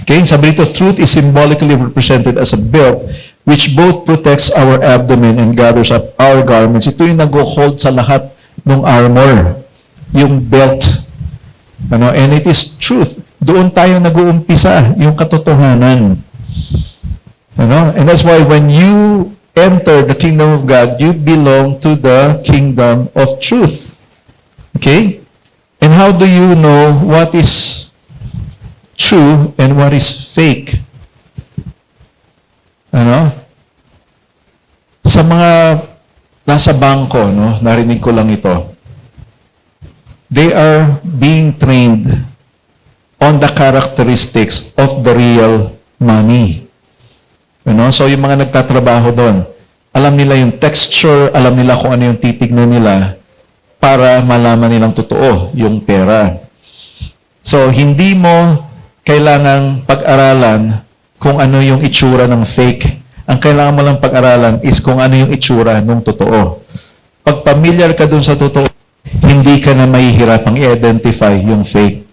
Speaker 2: Okay, sabi dito, truth is symbolically represented as a belt which both protects our abdomen and gathers up our garments. Ito yung nag-hold sa lahat ng armor. Yung belt. And it is truth. Doon tayo nag-uumpisa, yung katotohanan. And that's why when you enter the kingdom of God, you belong to the kingdom of truth. Okay? And how do you know what is true and what is fake? Sa mga nasa bangko, narinig ko lang ito. They are being trained on the characteristics of the real money. So yung mga nagtatrabaho doon, alam nila yung texture, alam nila kung ano yung titignan nila para malaman nilang totoo yung pera. So hindi mo kailangang pag-aralan kung ano yung itsura ng fake. Ang kailangan mo lang pag-aralan is kung ano yung itsura ng totoo. Pag familiar ka dun sa totoo, hindi ka na mahihirapang i-identify yung fake.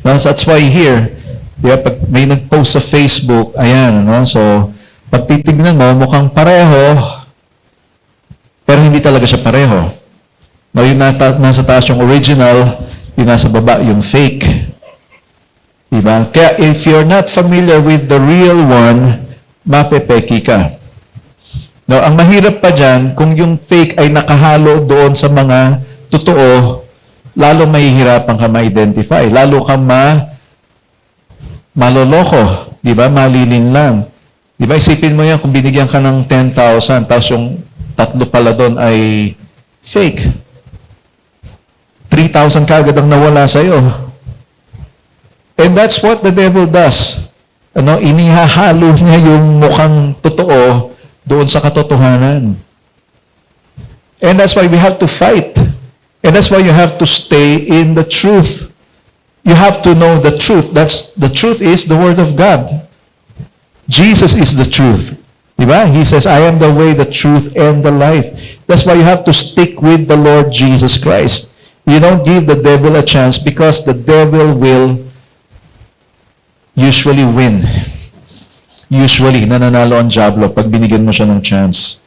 Speaker 2: Now, that's why here, pag may nag-post sa Facebook, ayan, so pag titignan mo, mukhang pareho, pero hindi talaga siya pareho. Now, yung nasa taas yung original, yung nasa baba yung fake. Diba? Kaya if you're not familiar with the real one, mapepeki ka. Now, ang mahirap pa dyan, kung yung fake ay nakahalo doon sa mga totoo, lalo mahihirapan ka ma-identify. Lalo kang maloloko. Di ba? Malilin lang. Di ba? Isipin mo yan kung binigyan ka ng 10,000 tapos yung 3 pala doon ay fake. 3,000 kagad ang nawala sa'yo. And that's what the devil does. Inihahalo niya yung mukhang totoo doon sa katotohanan. And that's why we have to fight. And that's why you have to stay in the truth. You have to know the truth. The truth is the Word of God. Jesus is the truth. Diba? He says, I am the way, the truth, and the life. That's why you have to stick with the Lord Jesus Christ. You don't give the devil a chance because the devil will usually win. Usually, nananalo ang diablo pag binigyan mo siya ng chance.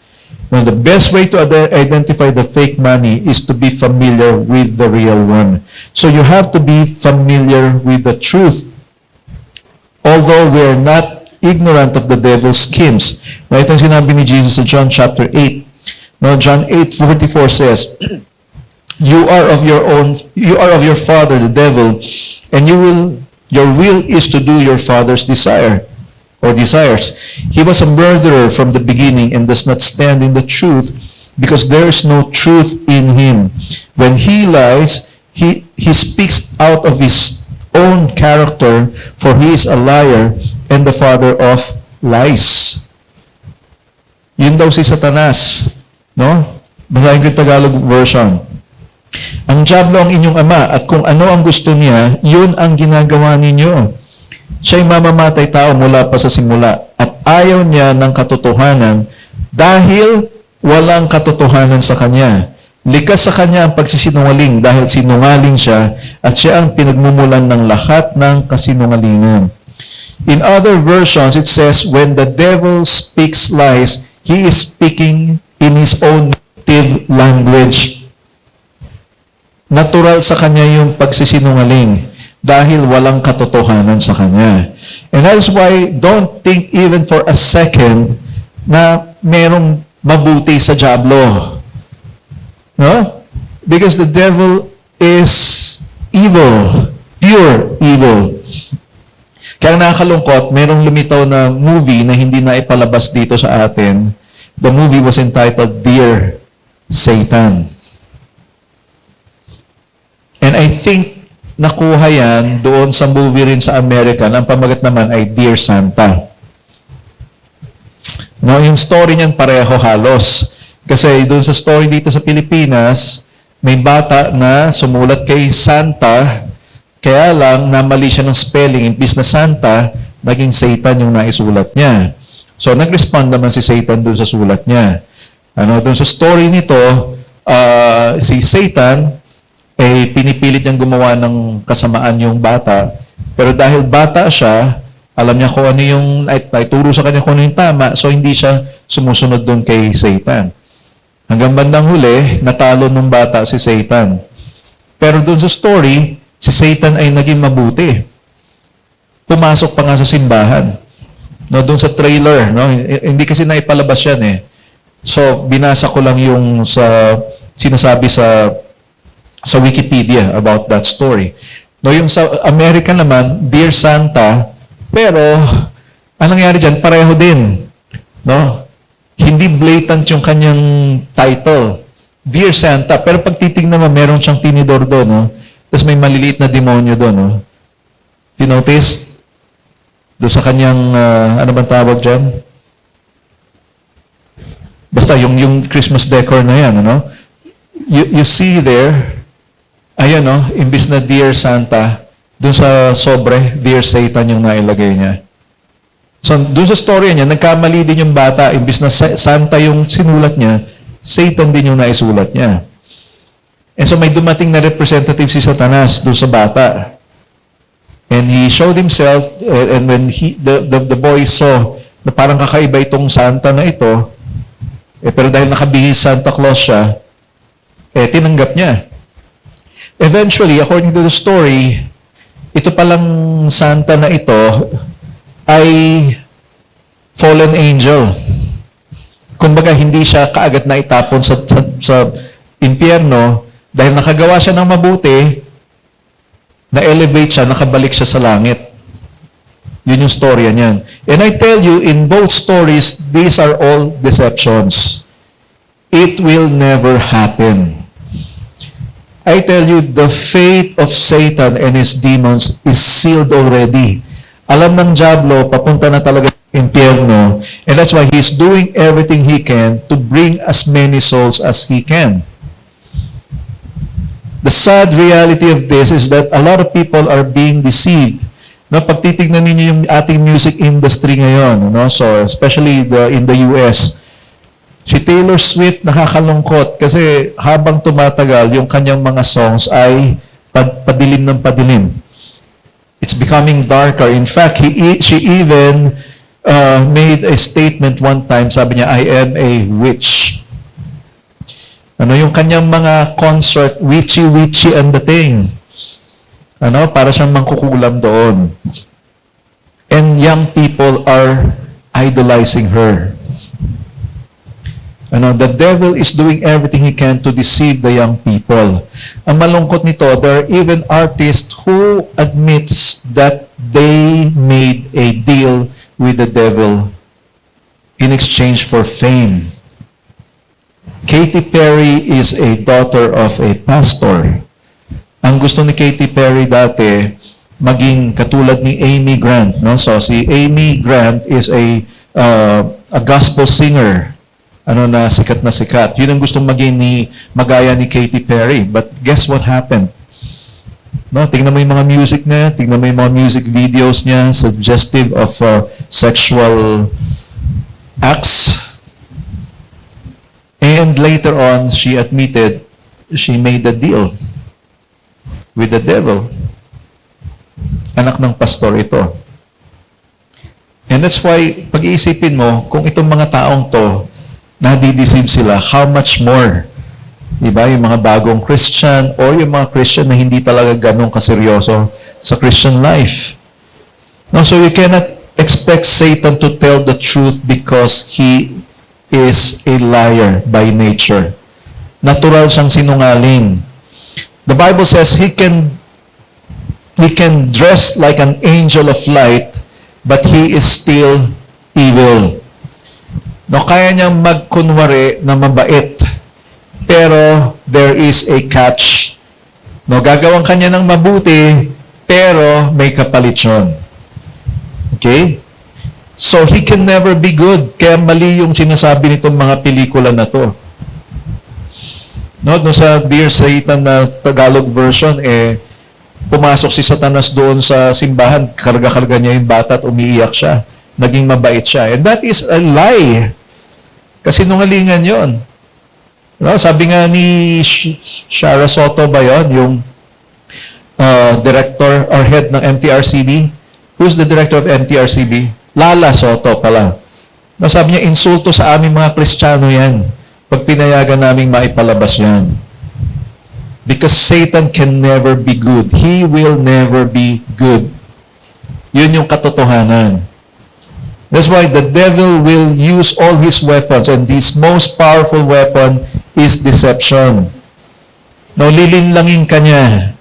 Speaker 2: Now, the best way to identify the fake money is to be familiar with the real one. So you have to be familiar with the truth. Although we are not ignorant of the devil's schemes. Now, itong sinabi ni Jesus sa John chapter 8. Now, John 8:44 says, You are of your father, the devil, and your will is to do your father's desires. He was a murderer from the beginning and does not stand in the truth because there is no truth in him. When he lies, he speaks out of his own character, for he is a liar and the father of lies. Yun daw si Satanas. No? Basahin ko yung Tagalog version. Ang diablo ang inyong ama at kung ano ang gusto niya, yun ang ginagawa ninyo. Siya'y mamamatay tao mula pa sa simula at ayaw niya ng katotohanan dahil walang katotohanan sa kanya. Likas sa kanya ang pagsisinungaling dahil sinungaling siya at siya ang pinagmumulan ng lahat ng kasinungalingan. In other versions, it says, when the devil speaks lies, he is speaking in his own native language. Natural sa kanya yung pagsisinungaling dahil walang katotohanan sa kanya. And that's why don't think even for a second na merong mabuti sa dyablo. No? Because the devil is evil, pure evil. Kaya nakakalungkot, merong lumitaw na movie na hindi na ipalabas dito sa atin. The movie was entitled Dear Satan. And I think nakuha yan doon sa movie rin sa Amerika. Ang pamagat naman ay Dear Santa. No, yung story niyan pareho halos. Kasi doon sa story dito sa Pilipinas, may bata na sumulat kay Santa, kaya lang namali siya ng spelling. Imbis na Santa, naging Satan yung naisulat niya. So, nag-respond naman si Satan doon sa sulat niya. Doon sa story nito, si Satan, pinipilit niyang gumawa ng kasamaan yung bata. Pero dahil bata siya, alam niya kung ano yung, ay turo sa kanya kung ano yung tama, so hindi siya sumusunod doon kay Satan. Hanggang bandang huli, natalo ng bata si Satan. Pero doon sa story, si Satan ay naging mabuti. Pumasok pa nga sa simbahan. No, doon sa trailer, no, hindi kasi naipalabas yan eh. So, binasa ko lang yung sa sinasabi sa Wikipedia about that story. No, yung sa America naman, Dear Santa, pero anong nangyari dyan? Pareho din. No? Hindi blatant yung kanyang title. Dear Santa. Pero pag titignan mo, meron siyang tinidor doon. No? Tapos may maliliit na demonyo doon. No? You notice? Doon sa kanyang, ano bang tawag dyan? Basta yung Christmas decor na yan. Ano? You see there, ayan, no? Imbis na Dear Santa, doon sa sobre, Dear Satan yung nailagay niya. So, doon sa story niya, nagkamali din yung bata. Imbis na Santa yung sinulat niya, Satan din yung naisulat niya. And so, may dumating na representative si Satanas doon sa bata. And he showed himself, and when the boy saw na parang kakaiba itong Santa na ito, pero dahil nakabihis Santa Claus siya, tinanggap niya. Eventually, according to the story, ito palang Santa na ito ay fallen angel. Kumbaga, hindi siya kaagad na itapon sa impyerno dahil nakagawa siya ng mabuti, na-elevate siya, nakabalik siya sa langit. Yun yung storya niyan. And I tell you, in both stories, these are all deceptions. It will never happen. I tell you, the fate of Satan and his demons is sealed already. Alam ng dyablo, papunta na talaga sa impyerno. And that's why he's doing everything he can to bring as many souls as he can. The sad reality of this is that a lot of people are being deceived. No, pag titignan ninyo yung ating music industry ngayon, no? So especially in the US, si Taylor Swift nakakalungkot kasi habang tumatagal, yung kanyang mga songs ay padilim ng padilim. It's becoming darker. In fact, she even made a statement one time, sabi niya, I am a witch. Yung kanyang mga concert, witchy and the thing. Para siyang mangkukulam doon. And young people are idolizing her. The devil is doing everything he can to deceive the young people. Ang malungkot nito, there are even artists who admits that they made a deal with the devil in exchange for fame. Katy Perry is a daughter of a pastor. Ang gusto ni Katy Perry dati, maging katulad ni Amy Grant. No? So si Amy Grant is a gospel singer. Na sikat na sikat. Yun ang gustong maging magaya ni Katy Perry. But guess what happened? No, tingnan mo yung mga music niya, tingnan mo yung mga music videos niya, suggestive of sexual acts. And later on, she admitted she made a deal with the devil. Anak ng pastor ito. And that's why, pag-iisipin mo, kung itong mga taong to, nadideceive sila, how much more? Diba? Yung mga bagong Christian or yung mga Christian na hindi talaga ganun kaseryoso sa Christian life. No, so you cannot expect Satan to tell the truth because he is a liar by nature. Natural siyang sinungaling. The Bible says he can dress like an angel of light, but he is still evil. No, kaya niyang magkunwari na mabait, pero there is a catch. No, gagawang kanya ng mabuti, pero may kapalit yun. Okay? So, he can never be good. Kaya mali yung sinasabi nitong mga pelikula na to. No, sa Dear Satan na Tagalog version, pumasok si Satanas doon sa simbahan, karga-karga niya yung bata at umiiyak siya. Naging mabait siya. And that is a lie. Kasi nungalingan yon. No, sabi nga ni Shara Soto ba yun, yung director or head ng MTRCB? Who's the director of MTRCB? Lala Soto pala. No, sabi niya, insulto sa aming mga Kristiyano yan. Pag pinayagan naming maipalabas yan. Because Satan can never be good. He will never be good. Yun yung katotohanan. That's why the devil will use all his weapons, and this most powerful weapon is deception. No, lilinlangin ka niya.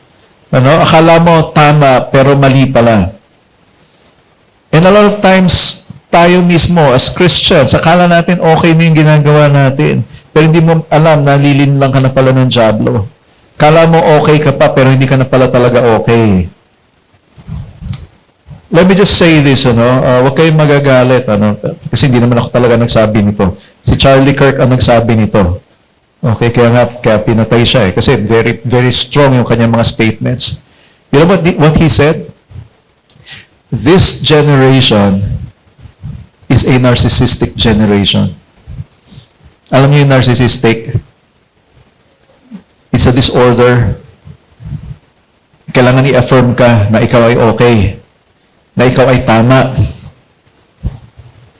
Speaker 2: Ano? Akala mo tama, pero mali pala. And a lot of times, tayo mismo as Christians, akala natin okay na yung ginagawa natin. Pero hindi mo alam, nalilinlang ka na pala ng dyablo. Kala mo okay ka pa, pero hindi ka na pala talaga okay. Let me just say this, huwag kayong magagalit, kasi hindi naman ako talaga nagsabi nito. Si Charlie Kirk ang nagsabi nito. Okay, kaya pinatay siya kasi very, very strong yung kanyang mga statements. You know what he said? This generation is a narcissistic generation. Alam niyo yung narcissistic? It's a disorder. Kailangan i-affirm ka na ikaw ay okay. Na ikaw ay tama.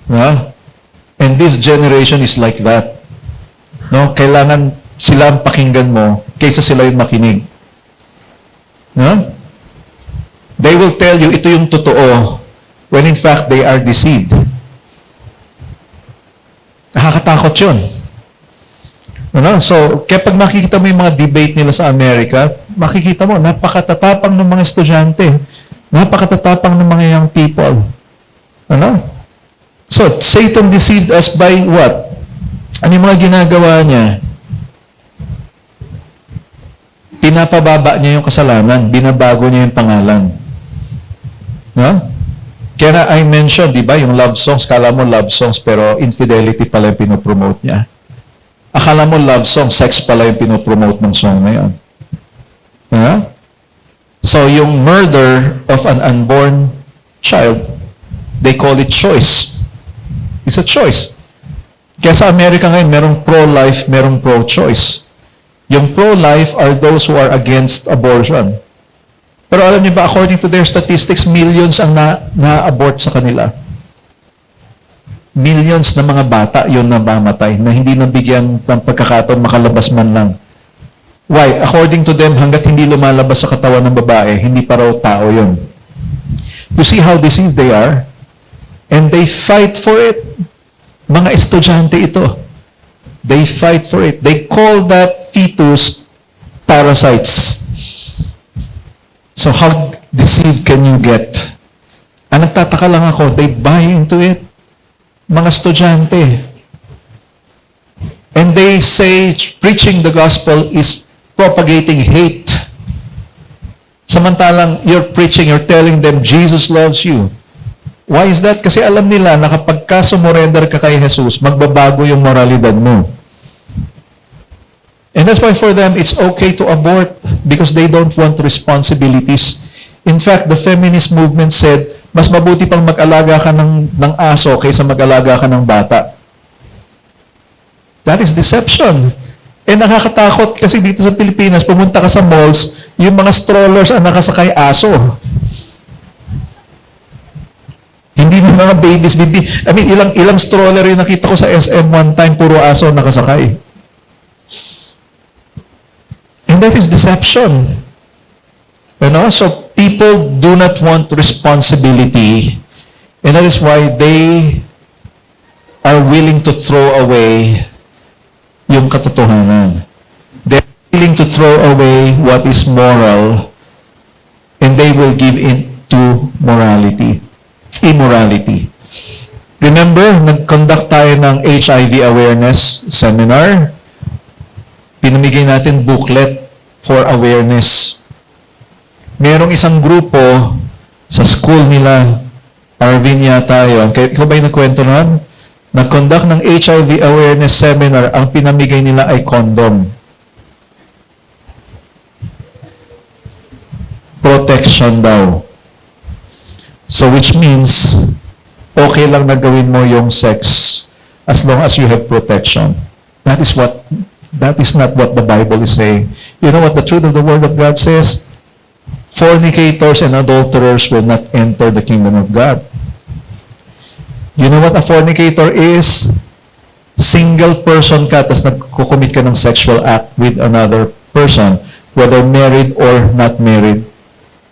Speaker 2: No? And this generation is like that. No? Kailangan sila ang pakinggan mo kaysa sila yung makinig. No? They will tell you ito yung totoo when in fact they are deceived. Nakakatakot yun. Ano? So, kaya pag makikita mo yung mga debate nila sa Amerika, makikita mo, napakatatapang ng mga estudyante. Napakatatapang ng mga young people. Ano? So, Satan deceived us by what? Ano yung mga ginagawa niya? Pinapababa niya yung kasalanan. Binabago niya yung pangalan. No? Kaya na I mentioned, di ba, yung love songs, kala mo love songs, pero infidelity pala yung pinopromote niya. Akala mo love song, sex pala yung pinopromote ng song na yun. Yeah? So, yung murder of an unborn child, they call it choice. It's a choice. Kaya sa Amerika ngayon, merong pro-life, merong pro-choice. Yung pro-life are those who are against abortion. Pero alam niyo ba, according to their statistics, millions ang na-abort sa kanila. Millions na mga bata yun na mamatay na hindi nabigyan ng pagkakataon makalabas man lang. Why? According to them, hanggat hindi lumalabas sa katawan ng babae, hindi pa raw tao yun. You see how deceived they are? And they fight for it. Mga estudyante ito. They fight for it. They call that fetus parasites. So how deceived can you get? Ang nagtataka lang ako, they buy into it. Mga estudyante. And they say preaching the gospel is propagating hate. Samantalang you're preaching, you're telling them Jesus loves you. Why is that? Kasi alam nila na kapag ka sumurrender ka kay Jesus, magbabago yung moralidad mo. And that's why for them, it's okay to abort because they don't want responsibilities. In fact, the feminist movement said, mas mabuti pang mag-alaga ka ng aso kaysa mag-alaga ka ng bata. That is deception. Eh nakakatakot kasi dito sa Pilipinas, pumunta ka sa malls, yung mga strollers ang nakasakay aso. Hindi na mga babies, hindi. I mean, ilang stroller yung nakita ko sa SM one time, puro aso nakasakay. And that is deception. You know, so people do not want responsibility, and that is why they are willing to throw away yung katotohanan. They're willing to throw away what is moral, and they will give in to immorality. Remember, nag-conduct tayo ng HIV awareness seminar. Pinamigay natin booklet for awareness. Merong isang grupo sa school nila, Arvin yata yun. Ikaw ba yung nagkwento nun? Nag-conduct ng HIV awareness seminar, ang pinamigay nila ay condom. Protection daw. So which means, okay lang na gawin mo yung sex as long as you have protection. That is not what the Bible is saying. You know what the truth of the Word of God says? Fornicators and adulterers will not enter the kingdom of God. You know what a fornicator is? Single person ka, tapos nagkukumit ka ng sexual act with another person, whether married or not married.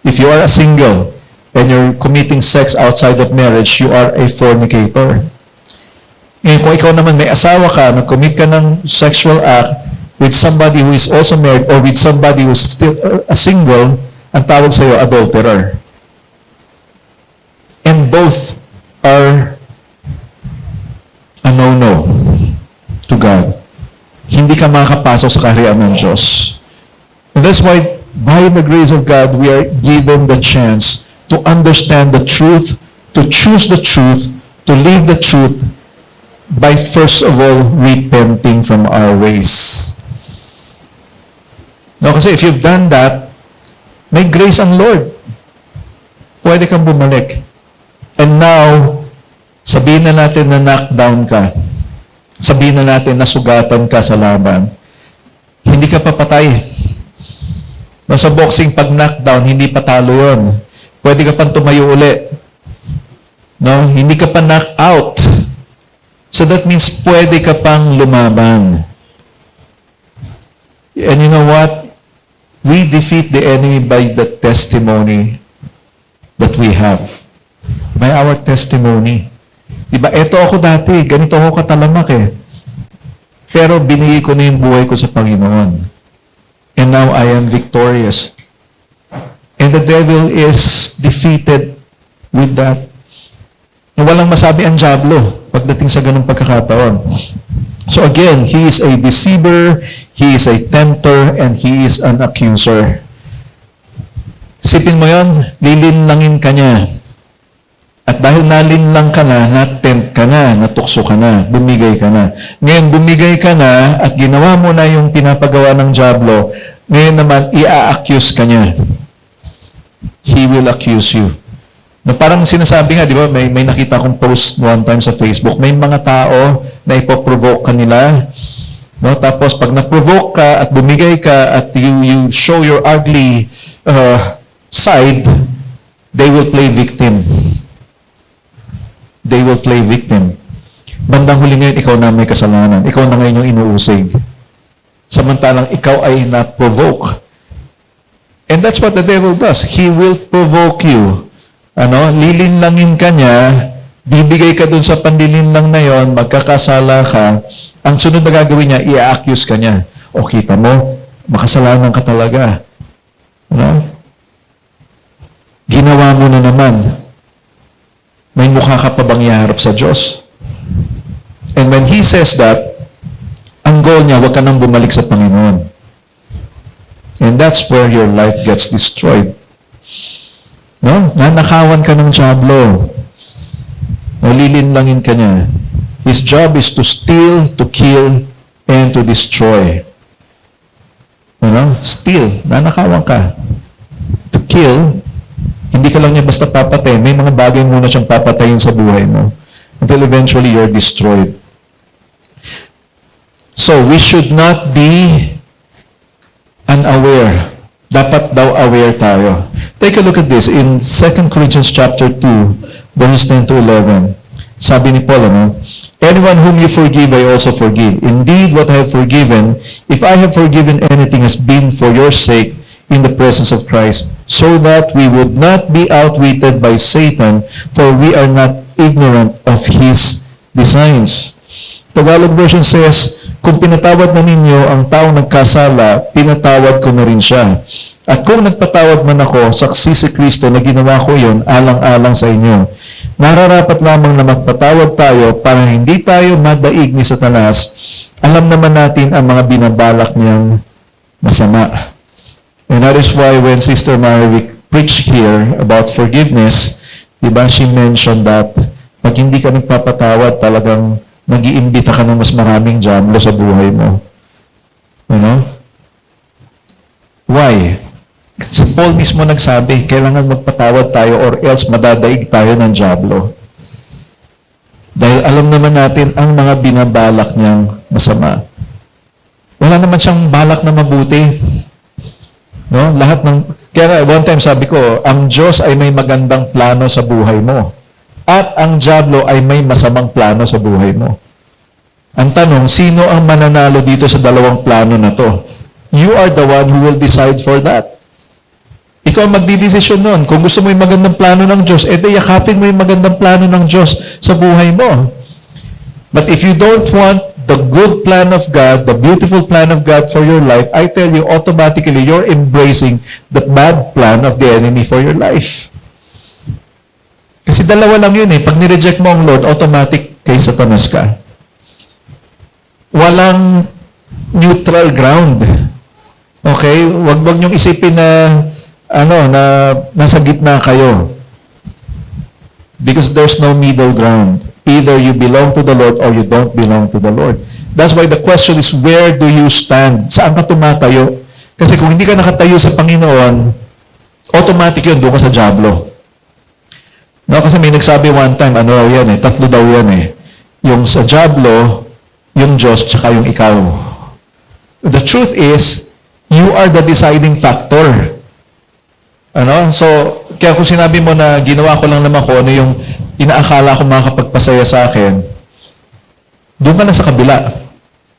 Speaker 2: If you are a single, and you're committing sex outside of marriage, you are a fornicator. Ngayon, kung ikaw naman may asawa ka, nag-commit ka ng sexual act with somebody who is also married or with somebody who is still a single, ang tawag sa'yo, adulterer. And both are a no-no to God. Hindi ka makakapasok sa kaharian ng Diyos. And that's why, by the grace of God, we are given the chance to understand the truth, to choose the truth, to live the truth, by first of all, repenting from our ways. No, kasi if you've done that, may grace ang Lord. Pwede kang bumalik. And now, sabihin na natin na knockdown ka. Sabihin na natin na sugatan ka sa laban. Hindi ka papatay. No, sa boxing, pag knockdown, hindi patalo yun. Pwede ka pang tumayo uli. No? Hindi ka pa knock out. So that means pwede ka pang lumaban. And you know what? We defeat the enemy by the testimony that we have. By our testimony. Diba? Eto ako dati. Ganito ako katalamak eh. Pero binigay ko na yung buhay ko sa Panginoon. And now I am victorious. And the devil is defeated with that. Walang masabi ang diablo pagdating sa ganung pagkakataon. So again, he is a deceiver, he is a tempter, and he is an accuser. Sipin mo yon, lilinlangin ka niya. At dahil nalinlang ka na, natempt ka na, natukso ka na, bumigay ka na. Ngayon, bumigay ka na at ginawa mo na yung pinapagawa ng diablo, ngayon naman, i-accuse ka niya. He will accuse you. Na parang sinasabi nga, di ba, may nakita akong post one time sa Facebook, may mga tao na ipoprovoke kanila. No? Tapos pag na-provoke ka at bumigay ka at you show your ugly side, they will play victim. They will play victim. Bandang huli ngayon, ikaw na may kasalanan. Ikaw na ngayon yung inuusig. Samantalang ikaw ay na-provoke. And that's what the devil does. He will provoke you. Lilinlangin ka niya, bibigay ka dun sa panlilinlang na yon, magkakasala ka, ang sunod na gagawin niya, i-accuse ka niya. O kita mo, makasalanan ka talaga. Ginawa mo na naman. May mukha ka pa bang iharap sa Diyos? And when he says that, ang goal niya, huwag ka nang bumalik sa Panginoon. And that's where your life gets destroyed. No? Nanakawan ka ng diablo. Lilinlangin ka niya. His job is to steal, to kill, and to destroy. Steal. Nanakawan ka. To kill, hindi ka lang niya basta papatay. May mga bagay muna siyang papatayin sa buhay mo. Until eventually you're destroyed. So, we should not be unaware. Dapat daw aware tayo. Take a look at this in 2 Corinthians chapter 2, verses 10 to 11. Sabi ni Paul, anyone whom you forgive, I also forgive. Indeed, what I have forgiven, if I have forgiven anything, has been for your sake in the presence of Christ, so that we would not be outwitted by Satan, for we are not ignorant of his designs. Tagalog version says, kung pinatawad na ninyo ang taong nagkasala, pinatawad ko na rin siya. At kung nagpatawad man ako, saksi si Kristo na ginawa ko yun alang-alang sa inyo. Nararapat lamang na magpatawad tayo para hindi tayo madaig ni Satanas. Alam naman natin ang mga binabalak niyang masama. And that is why when Sister Mary preached here about forgiveness, diba, she mentioned that pag hindi ka nagpapatawad, talagang nag-iimbita ka ng mas maraming jamblo sa buhay mo. You know? Why? Si Paul mismo nagsabi, kailangan magpatawad tayo or else madadaig tayo ng jamblo. Dahil alam naman natin ang mga binabalak niyang masama. Wala naman siyang balak na mabuti. No? Lahat ng... Kaya one time sabi ko, ang Diyos ay may magandang plano sa buhay mo. At ang diablo ay may masamang plano sa buhay mo. Ang tanong, sino ang mananalo dito sa dalawang plano na to? You are the one who will decide for that. Ikaw ang magdidesisyon nun. Kung gusto mo yung magandang plano ng Diyos, yakapin mo yung magandang plano ng Diyos sa buhay mo. But if you don't want the good plan of God, the beautiful plan of God for your life, I tell you, automatically, you're embracing the bad plan of the enemy for your life. Kasi dalawa lang yun Pag nireject mo ang Lord, automatic kay Satanas ka. Walang neutral ground. Okay? Wag niyong isipin na na nasa gitna kayo. Because there's no middle ground. Either you belong to the Lord or you don't belong to the Lord. That's why the question is, where do you stand? Saan ka tumatayo? Kasi kung hindi ka nakatayo sa Panginoon, automatic yun, doon ka sa diablo. No, kasi may nagsabi one time, tatlo daw yan Yung sa diablo, yung Diyos, tsaka yung ikaw. The truth is, you are the deciding factor. So, kaya kung sinabi mo na ginawa ko lang naman kung ano yung inaakala ko makakapagpasaya sa akin, doon ka na sa kabila.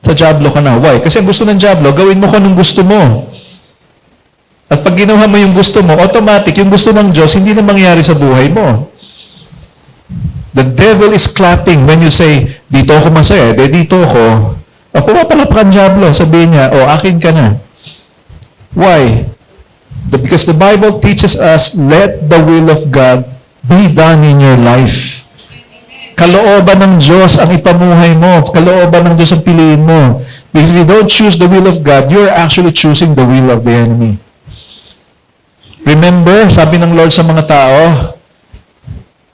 Speaker 2: Sa diablo ka na. Why? Kasi ang gusto ng diablo, gawin mo kung anong gusto mo. At pag ginawa mo yung gusto mo, automatic, yung gusto ng Diyos, hindi na mangyayari sa buhay mo. The devil is clapping when you say, dito ako masaya, dito ako. Pumapalap ang diablo, sabihin niya, akin ka na. Why? Because the Bible teaches us, let the will of God be done in your life. Kalooban ng Diyos ang ipamuhay mo. Kalooban ng Diyos ang piliin mo. Because if you don't choose the will of God, you're actually choosing the will of the enemy. Remember, sabi ng Lord sa mga tao,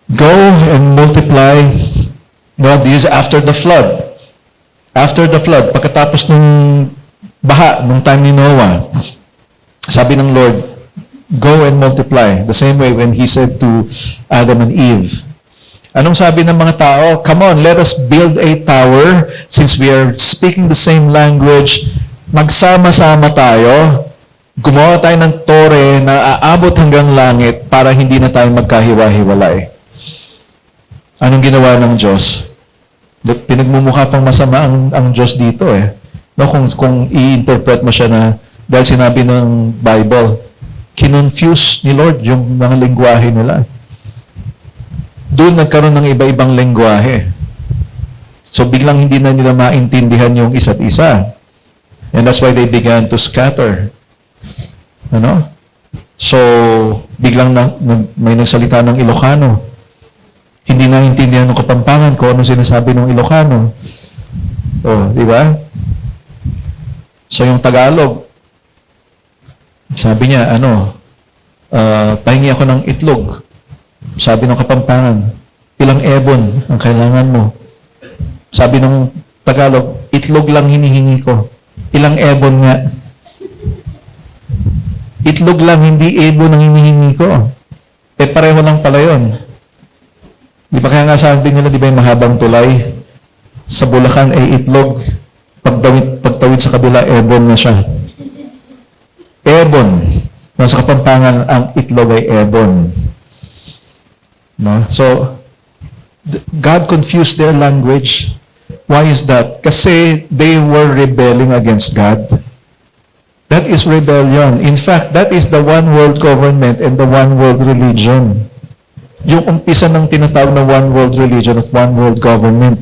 Speaker 2: go and multiply. No, this is after the flood. After the flood, pagkatapos ng baha, nung time ni Noah, sabi ng Lord, go and multiply. The same way when He said to Adam and Eve. Anong sabi ng mga tao? Come on, let us build a tower. Since we are speaking the same language, magsama-sama tayo. Gumawa tayo ng tore na aabot hanggang langit para hindi na tayo magkahiwa-hiwalay. Anong ginawa ng Diyos? Pinagmumukha pang masama ang Diyos dito No, kung i-interpret mo siya na dahil sinabi ng Bible, kinonfuse ni Lord yung mga lengguwahe nila. Doon nagkaroon ng iba-ibang lengguwahe. So biglang hindi na nila maintindihan yung isa't isa. And that's why they began to scatter. So, biglang may nagsalita ng Ilocano. Hindi naintindihan ng Kapampangan kung ano sinasabi ng Ilocano. Di ba? So, yung Tagalog, sabi niya, pahingi ako ng itlog. Sabi ng Kapampangan, ilang ebon ang kailangan mo? Sabi ng Tagalog, itlog lang hinihingi ko. Ilang ebon nga? Itlog lang, hindi ebon ang hinihingi ko. Pareho lang pala yun. Di ba kaya nga sabi nila, di ba yung mahabang tulay? Sa Bulacan ay itlog. Pagtawid sa kabila, ebon na siya. Ebon. Sa Kapampangan, ang itlog ay ebon. No? So, God confused their language. Why is that? Kasi they were rebelling against God. That is rebellion. In fact, that is the one world government and the one world religion. Yung umpisa ng tinatawag na one world religion at one world government.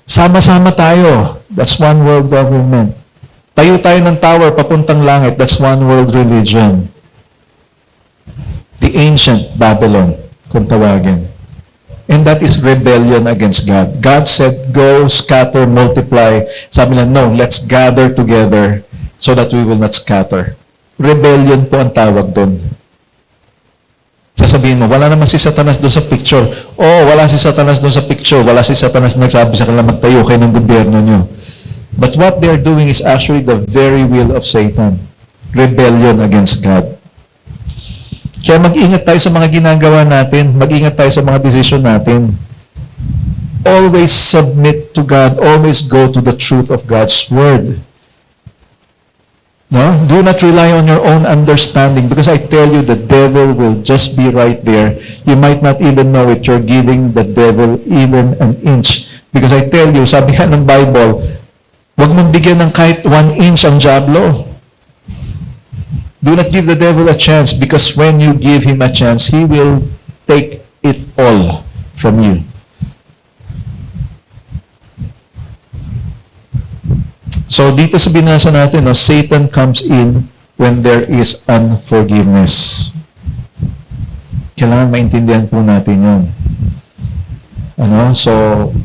Speaker 2: Sama-sama tayo. That's one world government. Tayo tayo ng tower papuntang langit. That's one world religion. The ancient Babylon, kung tawagin. And that is rebellion against God. God said, go, scatter, multiply. Sabi nila, no, let's gather together so that we will not scatter. Rebellion po ang tawag doon. Sasabihin mo, wala naman si Satanas doon sa picture. Oh, wala si Satanas doon sa picture. Wala si Satanas na nagsabi sa kanila, magtayo kayo ng gobyerno nyo. But what they're doing is actually the very will of Satan. Rebellion against God. Kaya mag-ingat tayo sa mga ginagawa natin. Mag-ingat tayo sa mga decision natin. Always submit to God. Always go to the truth of God's Word. No? Do not rely on your own understanding because I tell you the devil will just be right there. You might not even know it. You're giving the devil even an inch. Because I tell you, sabi nga ng Bible, huwag mong bigyan ng kahit 1 inch ang diablo. Do not give the devil a chance because when you give him a chance, he will take it all from you. So dito sa binasa natin, Satan comes in when there is unforgiveness. Kailangan maintindihan po natin yun. So,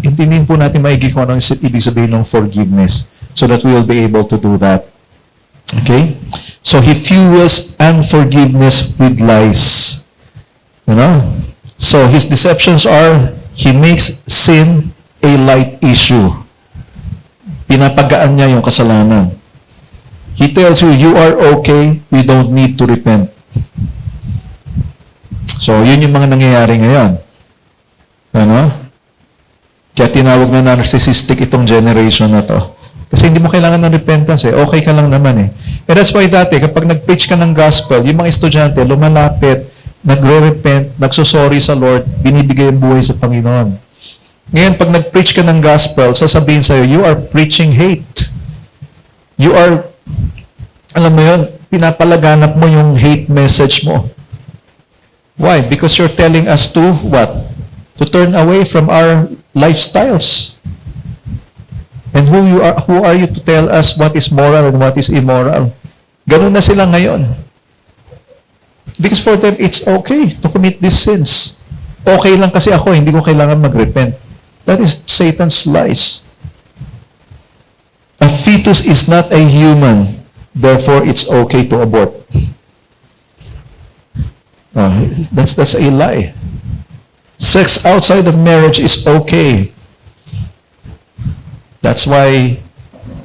Speaker 2: intindihin po natin maigi kung ano ibig sabihin ng forgiveness so that we will be able to do that. Okay? So, he fuels unforgiveness with lies. So, his deceptions are, he makes sin a light issue. Pinapagaan niya yung kasalanan. He tells you, you are okay, you don't need to repent. So, yun yung mga nangyayari ngayon. Kaya tinawag na narcissistic itong generation na to. Kasi hindi mo kailangan ng repentance eh. Okay ka lang naman eh. And that's why dati, kapag nag-preach ka ng gospel, yung mga estudyante, lumalapit, nagre-repent, nagsusorry sa Lord, binibigay ang buhay sa Panginoon. Ngayon, pag nag-preach ka ng gospel, sasabihin sa'yo, you are preaching hate. You are, alam mo yun, pinapalaganap mo yung hate message mo. Why? Because you're telling us to, what? To turn away from our lifestyles. And who are you to tell us what is moral and what is immoral? Ganun na sila ngayon. Because for them, it's okay to commit these sins. Okay lang kasi ako, hindi ko kailangan mag-repent. That is Satan's lies. A fetus is not a human, therefore it's okay to abort. That's a lie. Sex outside of marriage is okay. That's why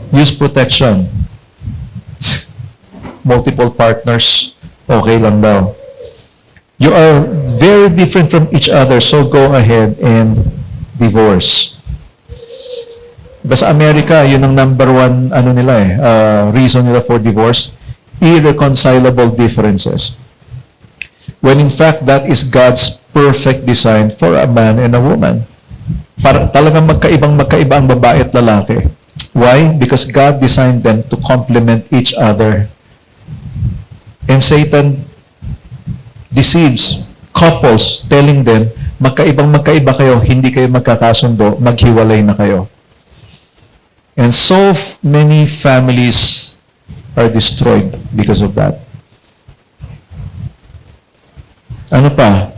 Speaker 2: use protection. Multiple partners, okay lang daw. You are very different from each other, so go ahead and divorce. Sa Amerika, yun ang number one reason nila for divorce, irreconcilable differences. When in fact, that is God's perfect design for a man and a woman. Para talagang magkaiba ang babae at lalaki. Why? Because God designed them to complement each other. And Satan deceives couples, telling them, magkaiba kayo, hindi kayo magkakasundo, maghiwalay na kayo. And so many families are destroyed because of that. Ano pa?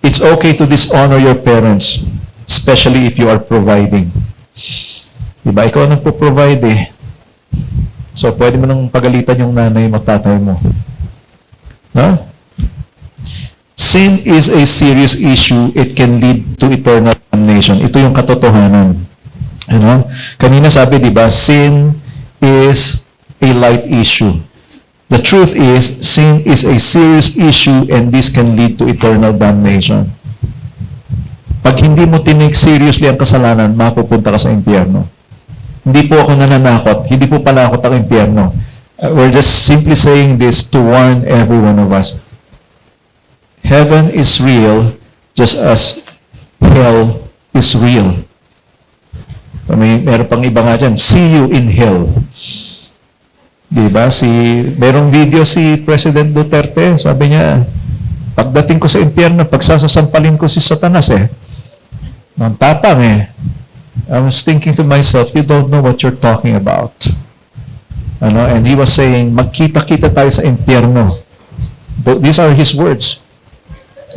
Speaker 2: It's okay to dishonor your parents, especially if you are providing. Diba? Ikaw nang po-provide eh. So, pwede mo nang pagalitan yung nanay mo, tatay mo. No? Sin is a serious issue. It can lead to eternal damnation. Ito yung katotohanan. Kanina sabi, di ba, sin is a light issue. The truth is, sin is a serious issue and this can lead to eternal damnation. Pag hindi mo tinake seriously ang kasalanan, mapupunta ka sa impyerno. Hindi po ako nananakot. Hindi po panakot ang impyerno. We're just simply saying this to warn every one of us. Heaven is real just as hell is real. Meron pang iba nga dyan, see you in hell. Diba? Merong video si President Duterte, sabi niya, pagdating ko sa impyerno, pagsasasampalin ko si Satanas Ang tapang I was thinking to myself, you don't know what you're talking about. And he was saying, magkita-kita tayo sa impyerno. These are his words.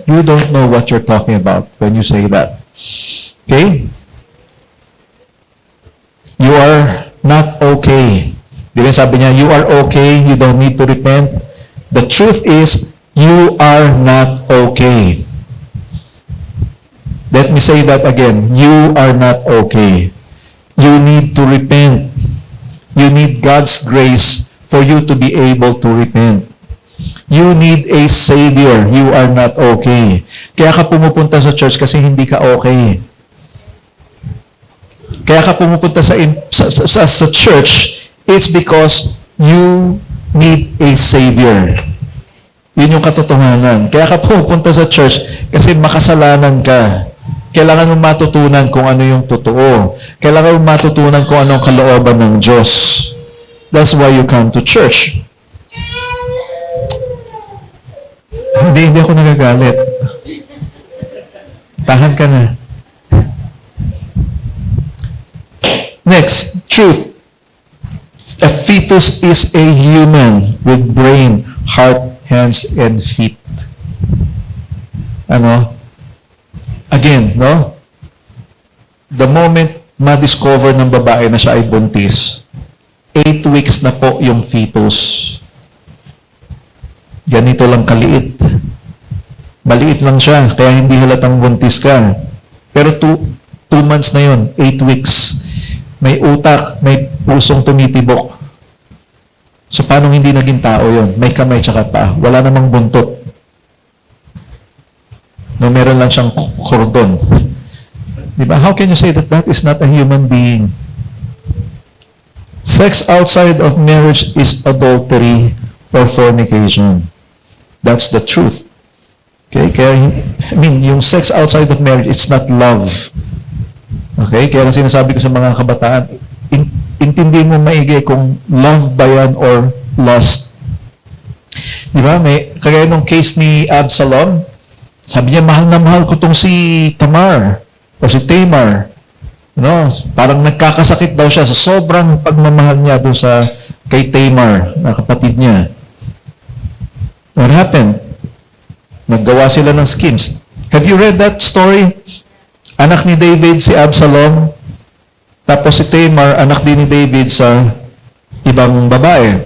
Speaker 2: You don't know what you're talking about when you say that. Okay? You are not okay. Di ba sabi niya, you are okay, you don't need to repent. The truth is, you are not okay. Let me say that again. You are not okay. You need to repent. You need God's grace for you to be able to repent. You need a Savior. You are not okay. Kaya ka pumupunta sa church kasi hindi ka okay. Kaya ka pumupunta sa church, it's because you need a Savior. Yun yung katotohanan. Kaya ka pumupunta sa church kasi makasalanan ka. Kailangan mo matutunan kung ano yung totoo. Kailangan mo matutunan kung ano ang kalooban ng Diyos. That's why you come to church. Hindi ako nagagalit. Tahan ka na. Next, truth. A fetus is a human with brain, heart, hands, and feet. Again, the moment ma-discover ng babae na siya ay buntis, 8 weeks na po yung fetus. Ganito lang kaliit. Maliit lang siya, kaya hindi halatang buntis ka. Pero 2 months na yun, 8 weeks. May utak, may pusong tumitibok. So, paano hindi naging tao yun? May kamay tsaka paa. Wala namang buntot. Meron lang siyang kordon. Diba? How can you say that that is not a human being? Sex outside of marriage is adultery or fornication. That's the truth. Okay? Kaya, yung sex outside of marriage, it's not love. Okay? Kaya lang sinasabi ko sa mga kabataan, intindihin mo maigi kung love ba yan or lust. Diba? Kagaya nung case ni Absalom, sabi niya, mahal na mahal ko tong si Tamar o si Tamar. Parang nagkakasakit daw siya sa sobrang pagmamahal niya doon kay Tamar, na kapatid niya. What happened? Naggawa sila ng schemes. Have you read that story? Anak ni David si Absalom, tapos si Tamar, anak din ni David sa ibang babae.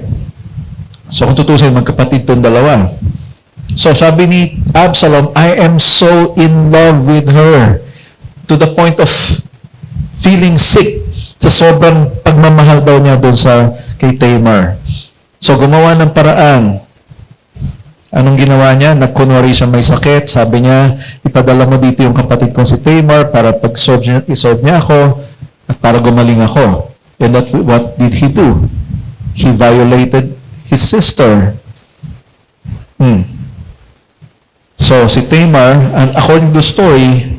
Speaker 2: So kung tutusin, magkapatid itong dalawa. So sabi ni Absalom, I am so in love with her to the point of feeling sick sa sobrang pagmamahal daw niya doon kay Tamar. So gumawa ng paraan. Anong ginawa niya? Nagkunwari siya may sakit. Sabi niya, ipadala mo dito yung kapatid kong si Tamar para pag-solve niya ako at para gumaling ako. And what did he do? He violated his sister. So, si Tamar, and according to the story,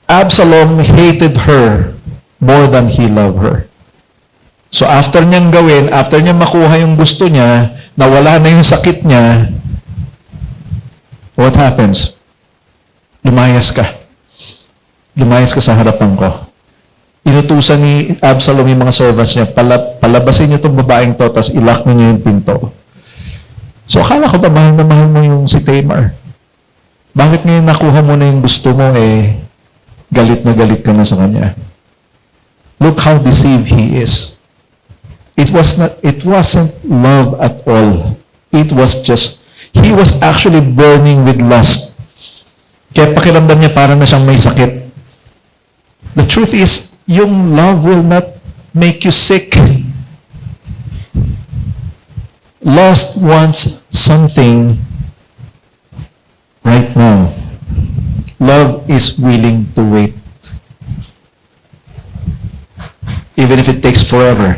Speaker 2: Absalom hated her more than he loved her. So, after niyang gawin, after niya makuha yung gusto niya, nawala na yung sakit niya, what happens? Lumayas ka. Lumayas ka sa harapan ko. Inutusan ni Absalom yung mga servants niya, palabasin niyo itong babaeng to, tapos ilock niyo yung pinto. So, akala ko ba mahal na mahal mo yung si Tamar? Bakit ngayon nakuha mo na yung gusto mo, galit na galit ka na sa kanya? Look how deceived he is. It wasn't love at all. It was just, he was actually burning with lust. Kaya pakiramdam niya parang na siyang may sakit. The truth is, yung love will not make you sick. Lust wants something right now. Love is willing to wait. Even if it takes forever.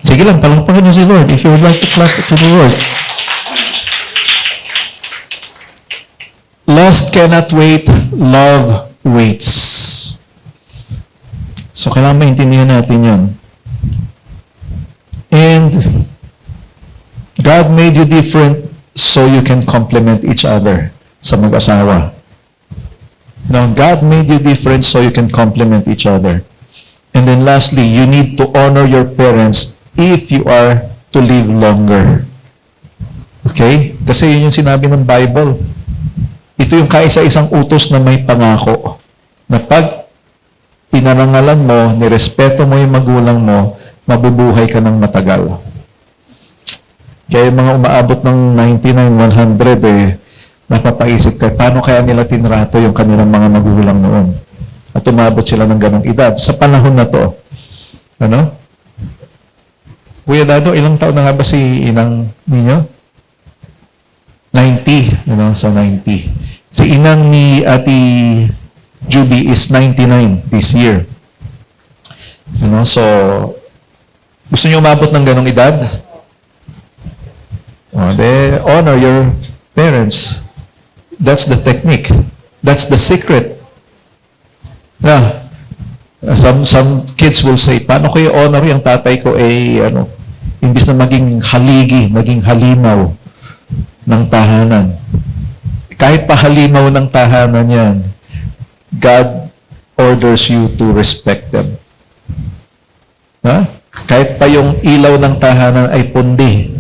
Speaker 2: Sige lang, palakpakan niyo si Lord if you would like to clap to the Lord. Lust cannot wait, love waits. So, kailangan maintindihan natin yun. And God made you different so you can complement each other sa mag-asawa. Now, God made you different so you can complement each other. And then lastly, you need to honor your parents if you are to live longer. Okay? Kasi yun yung sinabi ng Bible. Ito yung kaisa-isang utos na may pangako. Na pag pinarangalan mo, nirespeto mo yung magulang mo, mabubuhay ka ng matagal. Kaya yung mga umaabot ng 99, 100, napapaisip ka, paano kaya nila tinrato yung kanilang mga magulang noon? At umabot sila ng ganong edad. Sa panahon na to, ano? Kuya Dado, ilang taon na nga ba si inang ninyo? 90. So 90. Si inang ni Ate Juby is 99 this year. So, gusto niyo umabot ng ganong edad? Honor your parents. That's the technique. That's the secret. Now, some kids will say, paano ko i-honor yung tatay ko imbis na maging haligi, maging halimaw ng tahanan. Kahit pa halimaw ng tahanan yan, God orders you to respect them. Kahit pa yung ilaw ng tahanan ay pundi,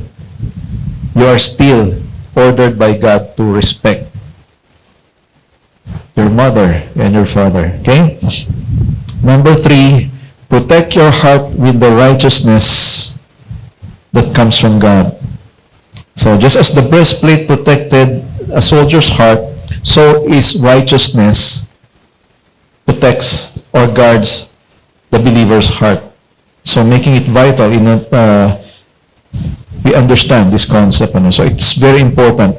Speaker 2: you are still ordered by God to respect your mother and your father. Okay? Number 3, protect your heart with the righteousness that comes from God. So just as the breastplate protected a soldier's heart, so is righteousness protects or guards the believer's heart. So making it vital in we understand this concept. So it's very important.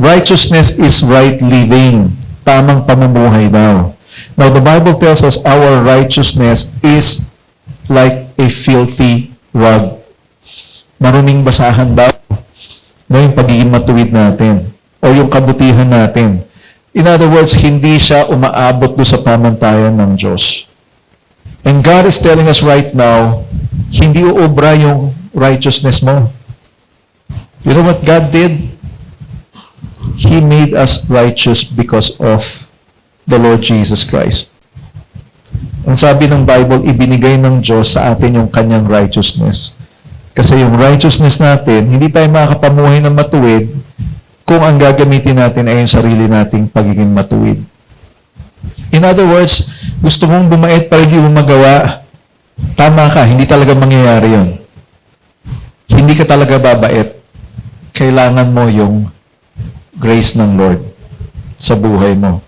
Speaker 2: Righteousness is right living. Tamang pamumuhay daw. Now, the Bible tells us our righteousness is like a filthy rug. Maruming basahan daw na yung pagiging matuwid natin o yung kabutihan natin. In other words, hindi siya umaabot doon sa pamantayan ng Diyos. And God is telling us right now, hindi uubra yung righteousness mo. You know what God did? He made us righteous because of the Lord Jesus Christ. Ang sabi ng Bible, ibinigay ng Diyos sa atin yung kanyang righteousness. Kasi yung righteousness natin, hindi tayo makakapamuhay ng matuwid kung ang gagamitin natin ay yung sarili nating pagiging matuwid. In other words, gusto mong bumait para hindi mo magawa, tama ka, hindi talaga mangyayari yun. Hindi ka talaga babait. Kailangan mo yung grace ng Lord sa buhay mo.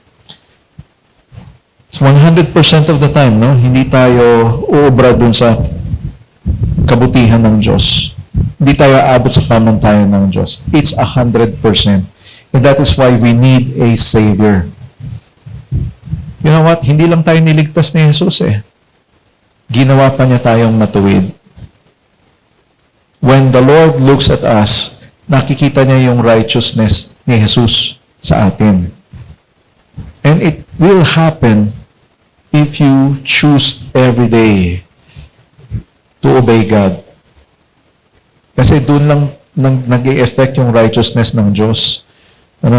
Speaker 2: So 100% of the time, hindi tayo uubra dun sa kabutihan ng Diyos. Hindi tayo aabot sa pamantayan ng Diyos. It's 100%. And that is why we need a Savior. You know what? Hindi lang tayo niligtas ni Jesus Ginawa pa niya tayong matuwid. When the Lord looks at us, nakikita niya yung righteousness ni Jesus sa atin. And it will happen if you choose every day to obey God. Kasi doon lang nag-e-effect yung righteousness ng Diyos.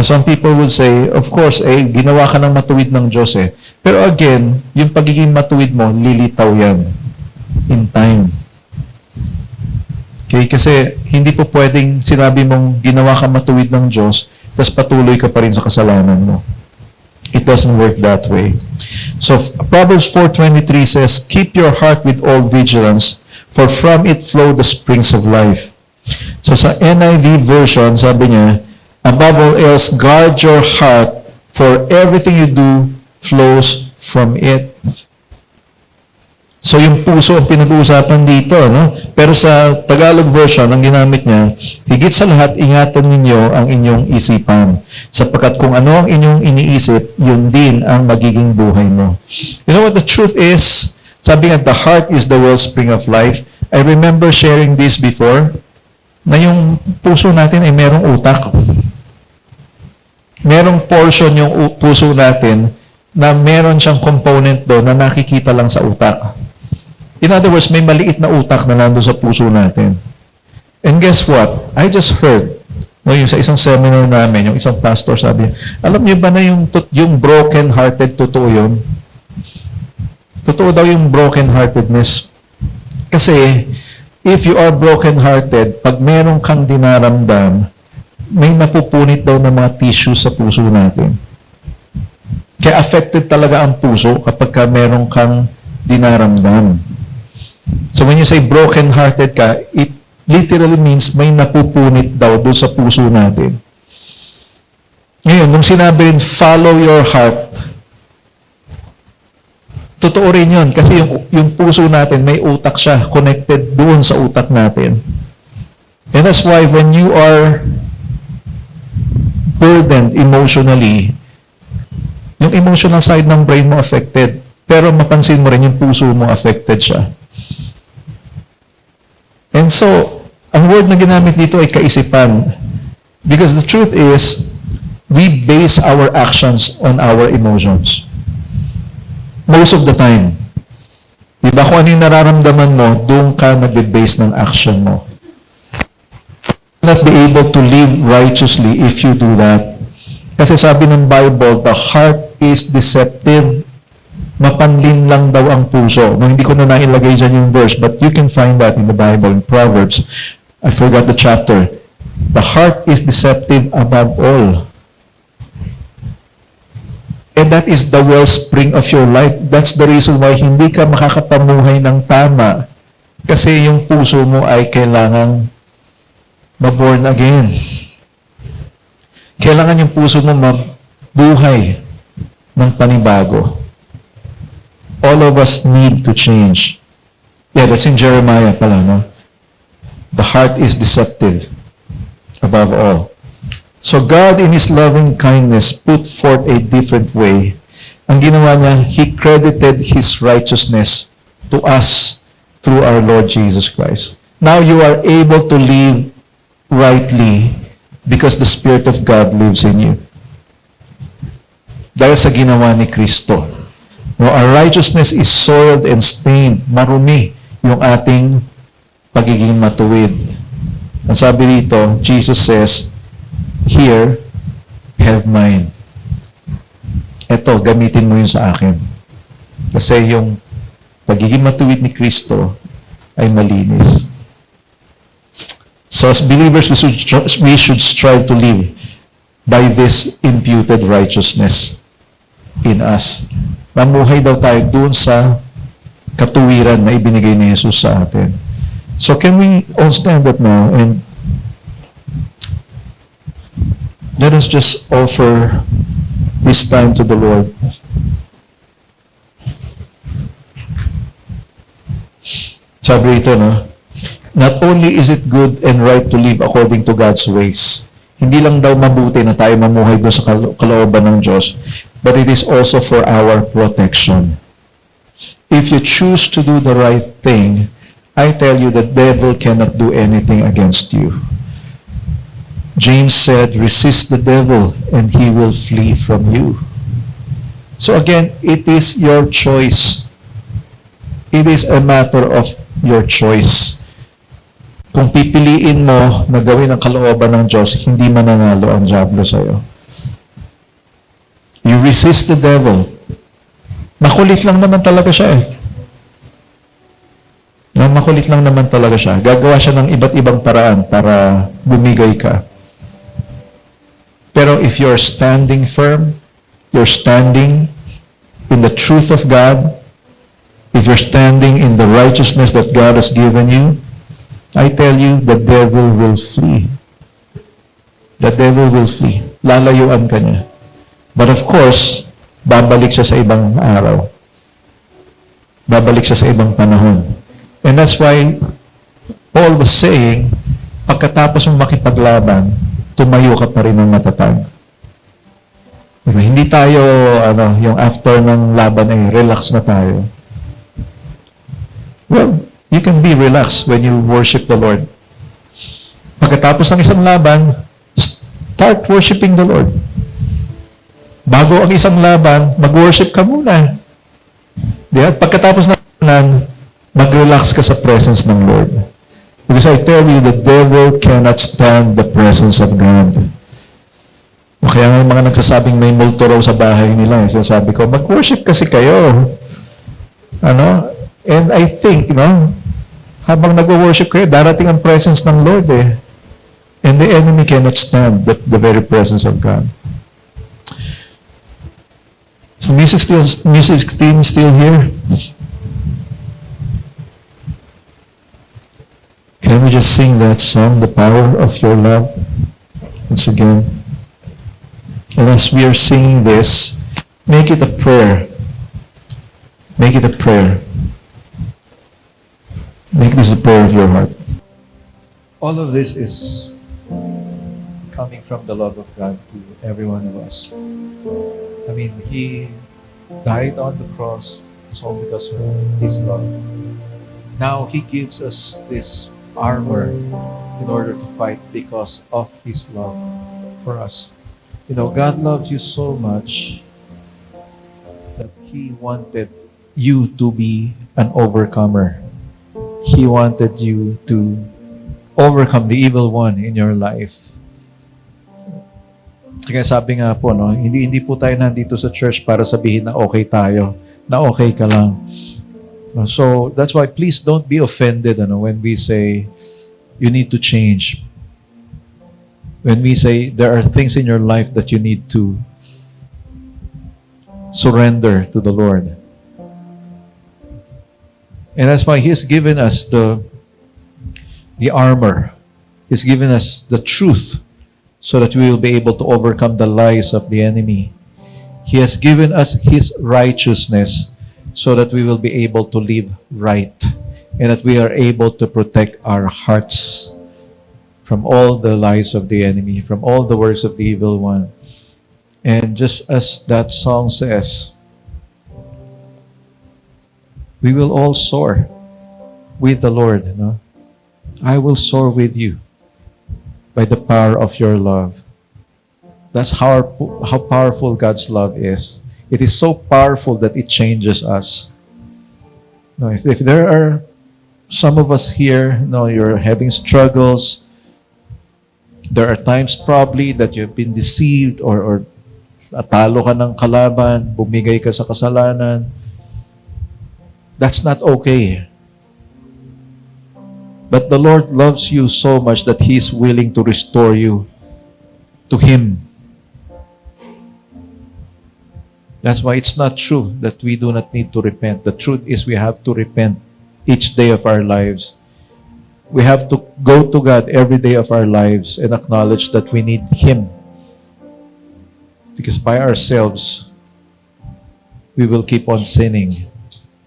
Speaker 2: Some people would say, of course, ginawa ka ng matuwid ng Diyos Pero again, yung pagiging matuwid mo, lilitaw yan in time. Okay? Kasi hindi po pwedeng sinabi mong ginawa ka matuwid ng Diyos, tapos patuloy ka pa rin sa kasalanan mo. It doesn't work that way. So, Proverbs 4:23 says, keep your heart with all vigilance, for from it flow the springs of life. So, sa NIV version, sabi niya, above all else, guard your heart, for everything you do flows from it. So yung puso ang pinag-uusapan dito, no? Pero sa Tagalog version, ang ginamit niya, higit sa lahat, ingatan ninyo ang inyong isipan. Sapagkat kung ano ang inyong iniisip, yun din ang magiging buhay mo. You know what the truth is? Sabi nga, the heart is the wellspring of life. I remember sharing this before, na yung puso natin ay merong utak. Merong portion yung puso natin na meron siyang component doon na nakikita lang sa utak. In other words, may maliit na utak na nandun sa puso natin. And guess what? I just heard, yung sa isang seminar namin, yung isang pastor sabi, alam niyo ba na yung broken-hearted, totoo yun? Totoo daw yung broken-heartedness. Kasi, if you are broken-hearted, pag meron kang dinaramdam, may napupunit daw ng mga tissues sa puso natin. Kaya affected talaga ang puso kapag ka meron kang dinaramdam. So when you say broken-hearted ka, it literally means may napupunit daw doon sa puso natin. Ngayon, nung sinabi rin, follow your heart, totoo rin yun. Kasi yung puso natin, may utak siya, connected doon sa utak natin. And that's why when you are burdened emotionally, yung emotional side ng brain mo affected, pero mapansin mo rin yung puso mo affected siya. And so, ang word na ginamit dito ay kaisipan. Because the truth is, we base our actions on our emotions. Most of the time. Diba kung ano yung nararamdaman mo, doon ka nag-base ng action mo. Not be able to live righteously if you do that. Kasi sabi ng Bible, the heart is deceptive. Mapanlin lang daw ang puso. No, hindi ko na nailagay dyan yung verse, but you can find that in the Bible, in Proverbs. I forgot the chapter. The heart is deceptive above all. And that is the wellspring of your life. That's the reason why hindi ka makakapamuhay ng tama. Kasi yung puso mo ay kailangang ma-born again. Kailangan yung puso mo mabuhay ng panibago. All of us need to change. Yeah, that's in Jeremiah pala, no? The heart is deceptive above all. So God, in His loving kindness, put forth a different way. Ang ginawa niya, He credited His righteousness to us through our Lord Jesus Christ. Now you are able to live rightly because the Spirit of God lives in you. Dahil sa ginawa ni Kristo. No, our righteousness is soiled and stained. Marumi yung ating pagiging matuwid. Ang sabi rito, Jesus says, here, have mine. Eto, gamitin mo yun sa akin. Kasi yung pagiging matuwid ni Kristo ay malinis. So as believers, we should strive to live by this imputed righteousness in us. Mamuhay daw tayo dun sa katuwiran na ibinigay ni Jesus sa atin. So can we all stand up now and let us just offer this time to the Lord. Sabi rito, no? Not only is it good and right to live according to God's ways, hindi lang daw mabuti na tayo mamuhay doon sa kalooban ng Diyos, but it is also for our protection. If you choose to do the right thing, I tell you the devil cannot do anything against you. James said, resist the devil and he will flee from you. So again, it is your choice. It is a matter of your choice. Kung pipiliin mo na gawin ang kalooban ng Diyos, hindi mananalo ang diablo sa'yo. You resist the devil. Makulit lang naman talaga siya eh. Makulit lang naman talaga siya. Gagawa siya ng iba't ibang paraan para bumigay ka. Pero if you're standing firm, you're standing in the truth of God, if you're standing in the righteousness that God has given you, I tell you, the devil will flee. The devil will flee. Lalayuan ka niya. But of course, babalik siya sa ibang araw. babalik siya sa ibang panahon. And that's why Paul was saying, pagkatapos mong makipaglaban, tumayo ka pa rin ng matatag. Diba? Hindi tayo, yung after ng laban ay relax na tayo. Well, you can be relaxed when you worship the Lord. Pagkatapos ng isang laban, start worshiping the Lord. Bago ang isang laban, mag-worship ka muna. Diba? Pagkatapos ng laban, mag-relax ka sa presence ng Lord. Because I tell you, the devil cannot stand the presence of God. Kaya nga yung mga nagsasabing may multo raw sa bahay nila, sinasabi ko, mag-worship kasi kayo. And I think, habang nag-worship kayo, darating ang presence ng Lord eh. And the enemy cannot stand the very presence of God. Is the music team still here? Can we just sing that song, The Power of Your Love, once again? And as we are singing this, make it a prayer. Make it a prayer. Make this the prayer of your heart. All of this is coming from the love of God to every one of us. I mean, He died on the cross so because of His love. Now He gives us this armor in order to fight because of His love for us. God loves you so much that He wanted you to be an overcomer. He wanted you to overcome the evil one in your life. Kaya sabi nga po, hindi po tayo nandito sa church para sabihin na okay tayo, na okay ka lang. So, that's why please don't be offended when we say you need to change. When we say there are things in your life that you need to surrender to the Lord. And that's why He's given us the armor. He's given us the truth so that we will be able to overcome the lies of the enemy. He has given us His righteousness so that we will be able to live right and that we are able to protect our hearts from all the lies of the enemy, from all the works of the evil one. And just as that song says, we will all soar with the Lord. I will soar with you by the power of your love. That's how powerful God's love is. It is so powerful that it changes us. If there are some of us here, you're having struggles, there are times probably that you've been deceived or atalo ka ng kalaban, bumigay ka sa kasalanan. That's not okay. But the Lord loves you so much that He is willing to restore you to Him. That's why it's not true that we do not need to repent. The truth is we have to repent each day of our lives. We have to go to God every day of our lives and acknowledge that we need Him. Because by ourselves, we will keep on sinning.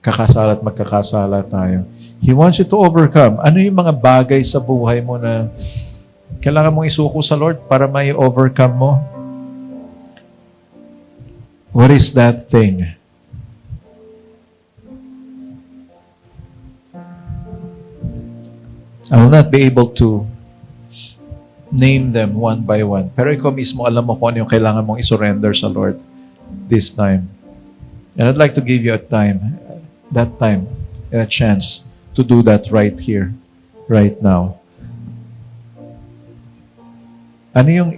Speaker 2: Kakasala at magkakasala tayo. He wants you to overcome. Ano yung mga bagay sa buhay mo na kailangan mong isuko sa Lord para may overcome mo? What is that thing? I will not be able to name them one by one. Pero ikaw mismo, alam mo kung ano yung kailangan mong isurrender sa Lord this time. And I'd like to give you that time, and a chance to do that right here, right now. Ano yung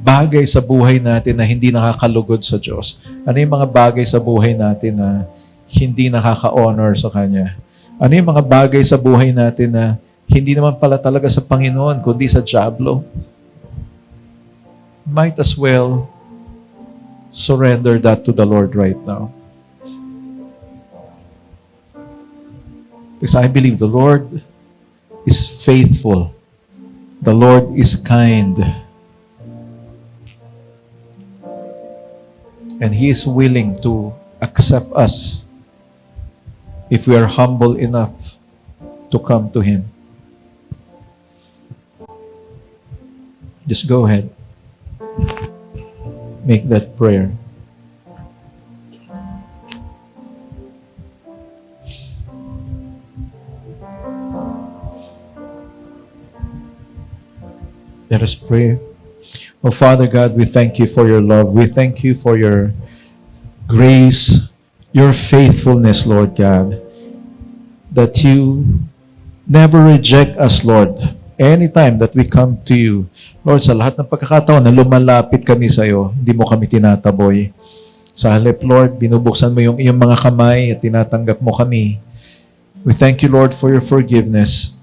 Speaker 2: bagay sa buhay natin na hindi nakakalugod sa Diyos? Ano yung mga bagay sa buhay natin na hindi nakaka-honor sa Kanya? Ano yung mga bagay sa buhay natin na hindi naman pala talaga sa Panginoon, kundi sa dyablo? Might as well surrender that to the Lord right now. Because I believe the Lord is faithful. The Lord is kind. And He is willing to accept us if we are humble enough to come to Him. Just go ahead. Make that prayer. Let us pray. Oh, Father God, we thank you for your love. We thank you for your grace, your faithfulness, Lord God, that you never reject us, Lord. Anytime that we come to you, Lord, sa lahat ng pagkakataon na lumalapit kami sa iyo, hindi mo kami tinataboy. Sa halip, Lord, binubuksan mo yung iyong mga kamay at tinatanggap mo kami. We thank you, Lord, for your forgiveness.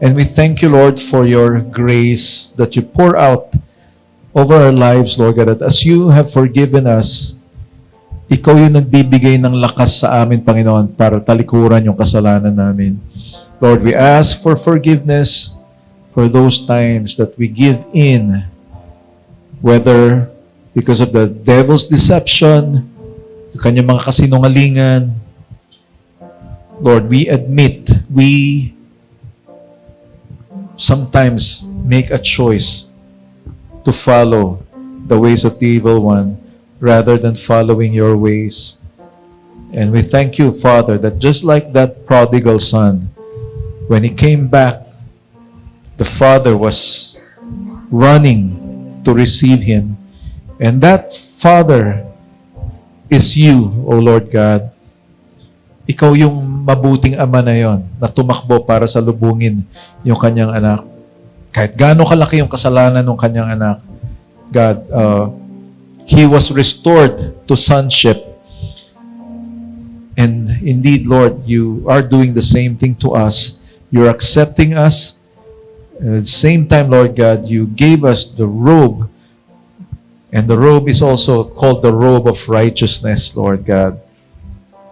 Speaker 2: And we thank you, Lord, for your grace that you pour out over our lives, Lord God, that as you have forgiven us, ikaw yung nagbibigay ng lakas sa amin, Panginoon, para talikuran yung kasalanan namin. Lord, we ask for forgiveness for those times that we give in, whether because of the devil's deception, the kanyang mga kasinungalingan. Lord, we admit we sometimes make a choice to follow the ways of the evil one rather than following your ways. And we thank you, Father, that just like that prodigal son, when he came back, the father was running to receive him. And that father is you, O Lord God. Ikaw yung mabuting ama na yon na tumakbo para salubungin yung kanyang anak. Kahit gaano kalaki yung kasalanan ng kanyang anak, God, he was restored to sonship. And indeed, Lord, you are doing the same thing to us. You're accepting us. And at the same time, Lord God, you gave us the robe. And the robe is also called the robe of righteousness, Lord God.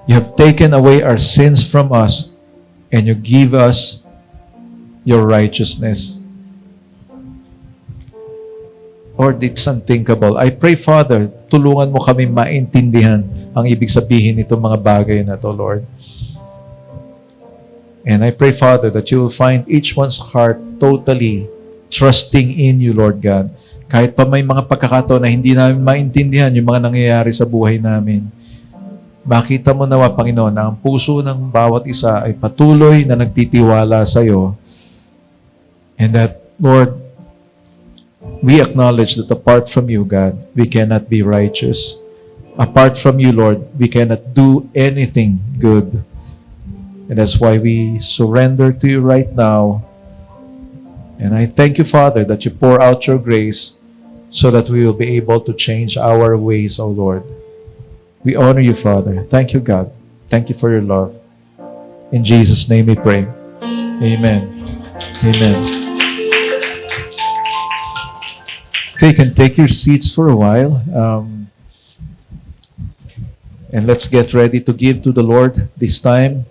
Speaker 2: You have taken away our sins from us, and you give us your righteousness. Lord, it's unthinkable. I pray, Father, tulungan mo kami maintindihan ang ibig sabihin nitong mga bagay na to, Lord. And I pray, Father, that you will find each one's heart totally trusting in you, Lord God. Kahit pa may mga pagkakataon na hindi namin maintindihan yung mga nangyayari sa buhay namin. Makita mo nawa, Panginoon, na ang puso ng bawat isa ay patuloy na nagtitiwala sa iyo. And that, Lord, we acknowledge that apart from you, God, we cannot be righteous. Apart from you, Lord, we cannot do anything good. And that's why we surrender to you right now. And I thank you, Father, that you pour out your grace so that we will be able to change our ways, O Lord. We honor you, Father. Thank you, God. Thank you for your love. In Jesus' name we pray. Amen. Amen. Okay, you can take your seats for a while. And let's get ready to give to the Lord this time.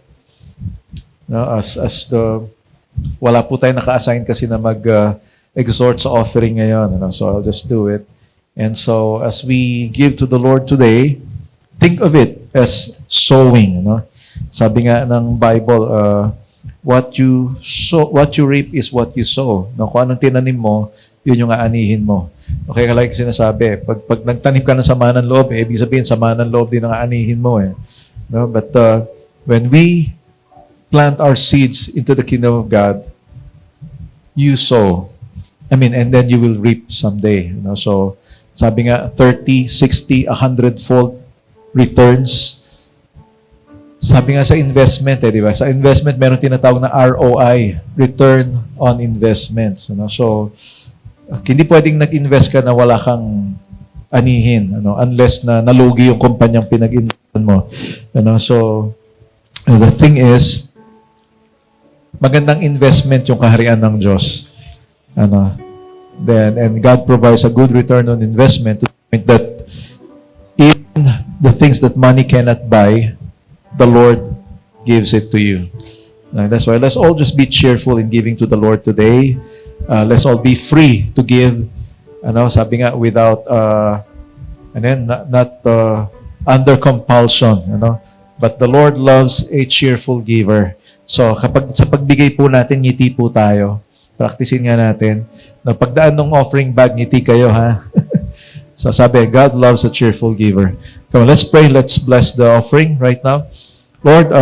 Speaker 2: Wala po tayo naka-assign kasi na mag-exhort sa offering ngayon. So I'll just do it. And so as we give to the Lord today, think of it as sowing. Sabi nga ng Bible, what you reap is what you sow. Kung anong tinanim mo, yun yung aanihin mo. Okay, like sinasabi, pag nagtanim ka ng sama ng loob, ibig sabihin sama ng loob din ang aanihin mo. No? But when we plant our seeds into the kingdom of God, you sow. And then you will reap someday. So, sabi nga, 30, 60, 100-fold returns. Sabi nga sa investment, di ba? Sa investment, meron tinatawag na ROI, Return on Investments. So, hindi pwedeng nag-invest ka na wala kang anihin, unless na nalugi yung kumpanyang pinag-investan mo. So, the thing is, magandang investment yung kaharian ng Diyos. And God provides a good return on investment to the point that even the things that money cannot buy, the Lord gives it to you. That's why let's all just be cheerful in giving to the Lord today. Let's all be free to give. Sabi nga, without, not under compulsion. but the Lord loves a cheerful giver. So kapag sa pagbigay po natin, ngiti po tayo. Practicein nga natin. Na pagdaan ng offering bag, ngiti kayo ha. So sabi, God loves a cheerful giver. Come on, let's pray. Let's bless the offering right now. Lord,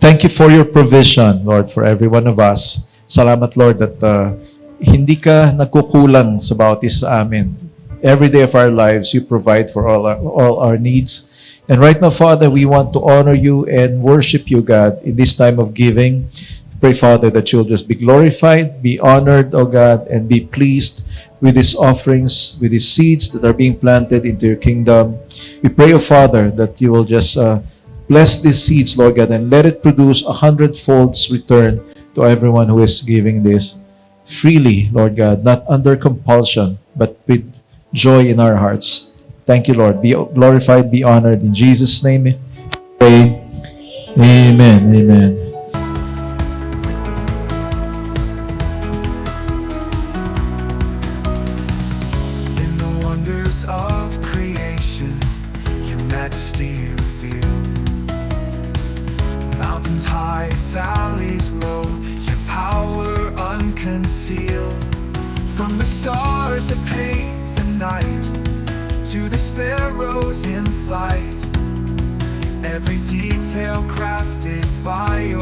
Speaker 2: thank you for your provision, Lord, for every one of us. Salamat, Lord, that hindi ka nagkukulang sa bawat isa sa amin. Every day of our lives, you provide for all our needs. And right now, Father, we want to honor you and worship you, God, in this time of giving. Pray, Father, that you'll just be glorified, be honored, O God, and be pleased with these offerings, with these seeds that are being planted into your kingdom. We pray, O Father, that you will just bless these seeds, Lord God, and let it produce 100-fold return to everyone who is giving this freely, Lord God, not under compulsion, but with joy in our hearts. Thank you, Lord. Be glorified, be honored. In Jesus' name, pray. Amen. Amen.
Speaker 1: In the wonders of creation, your majesty revealed. Mountains high, valleys low, your power unconcealed. From the stars that paint the night to the sparrows in flight, every detail crafted by your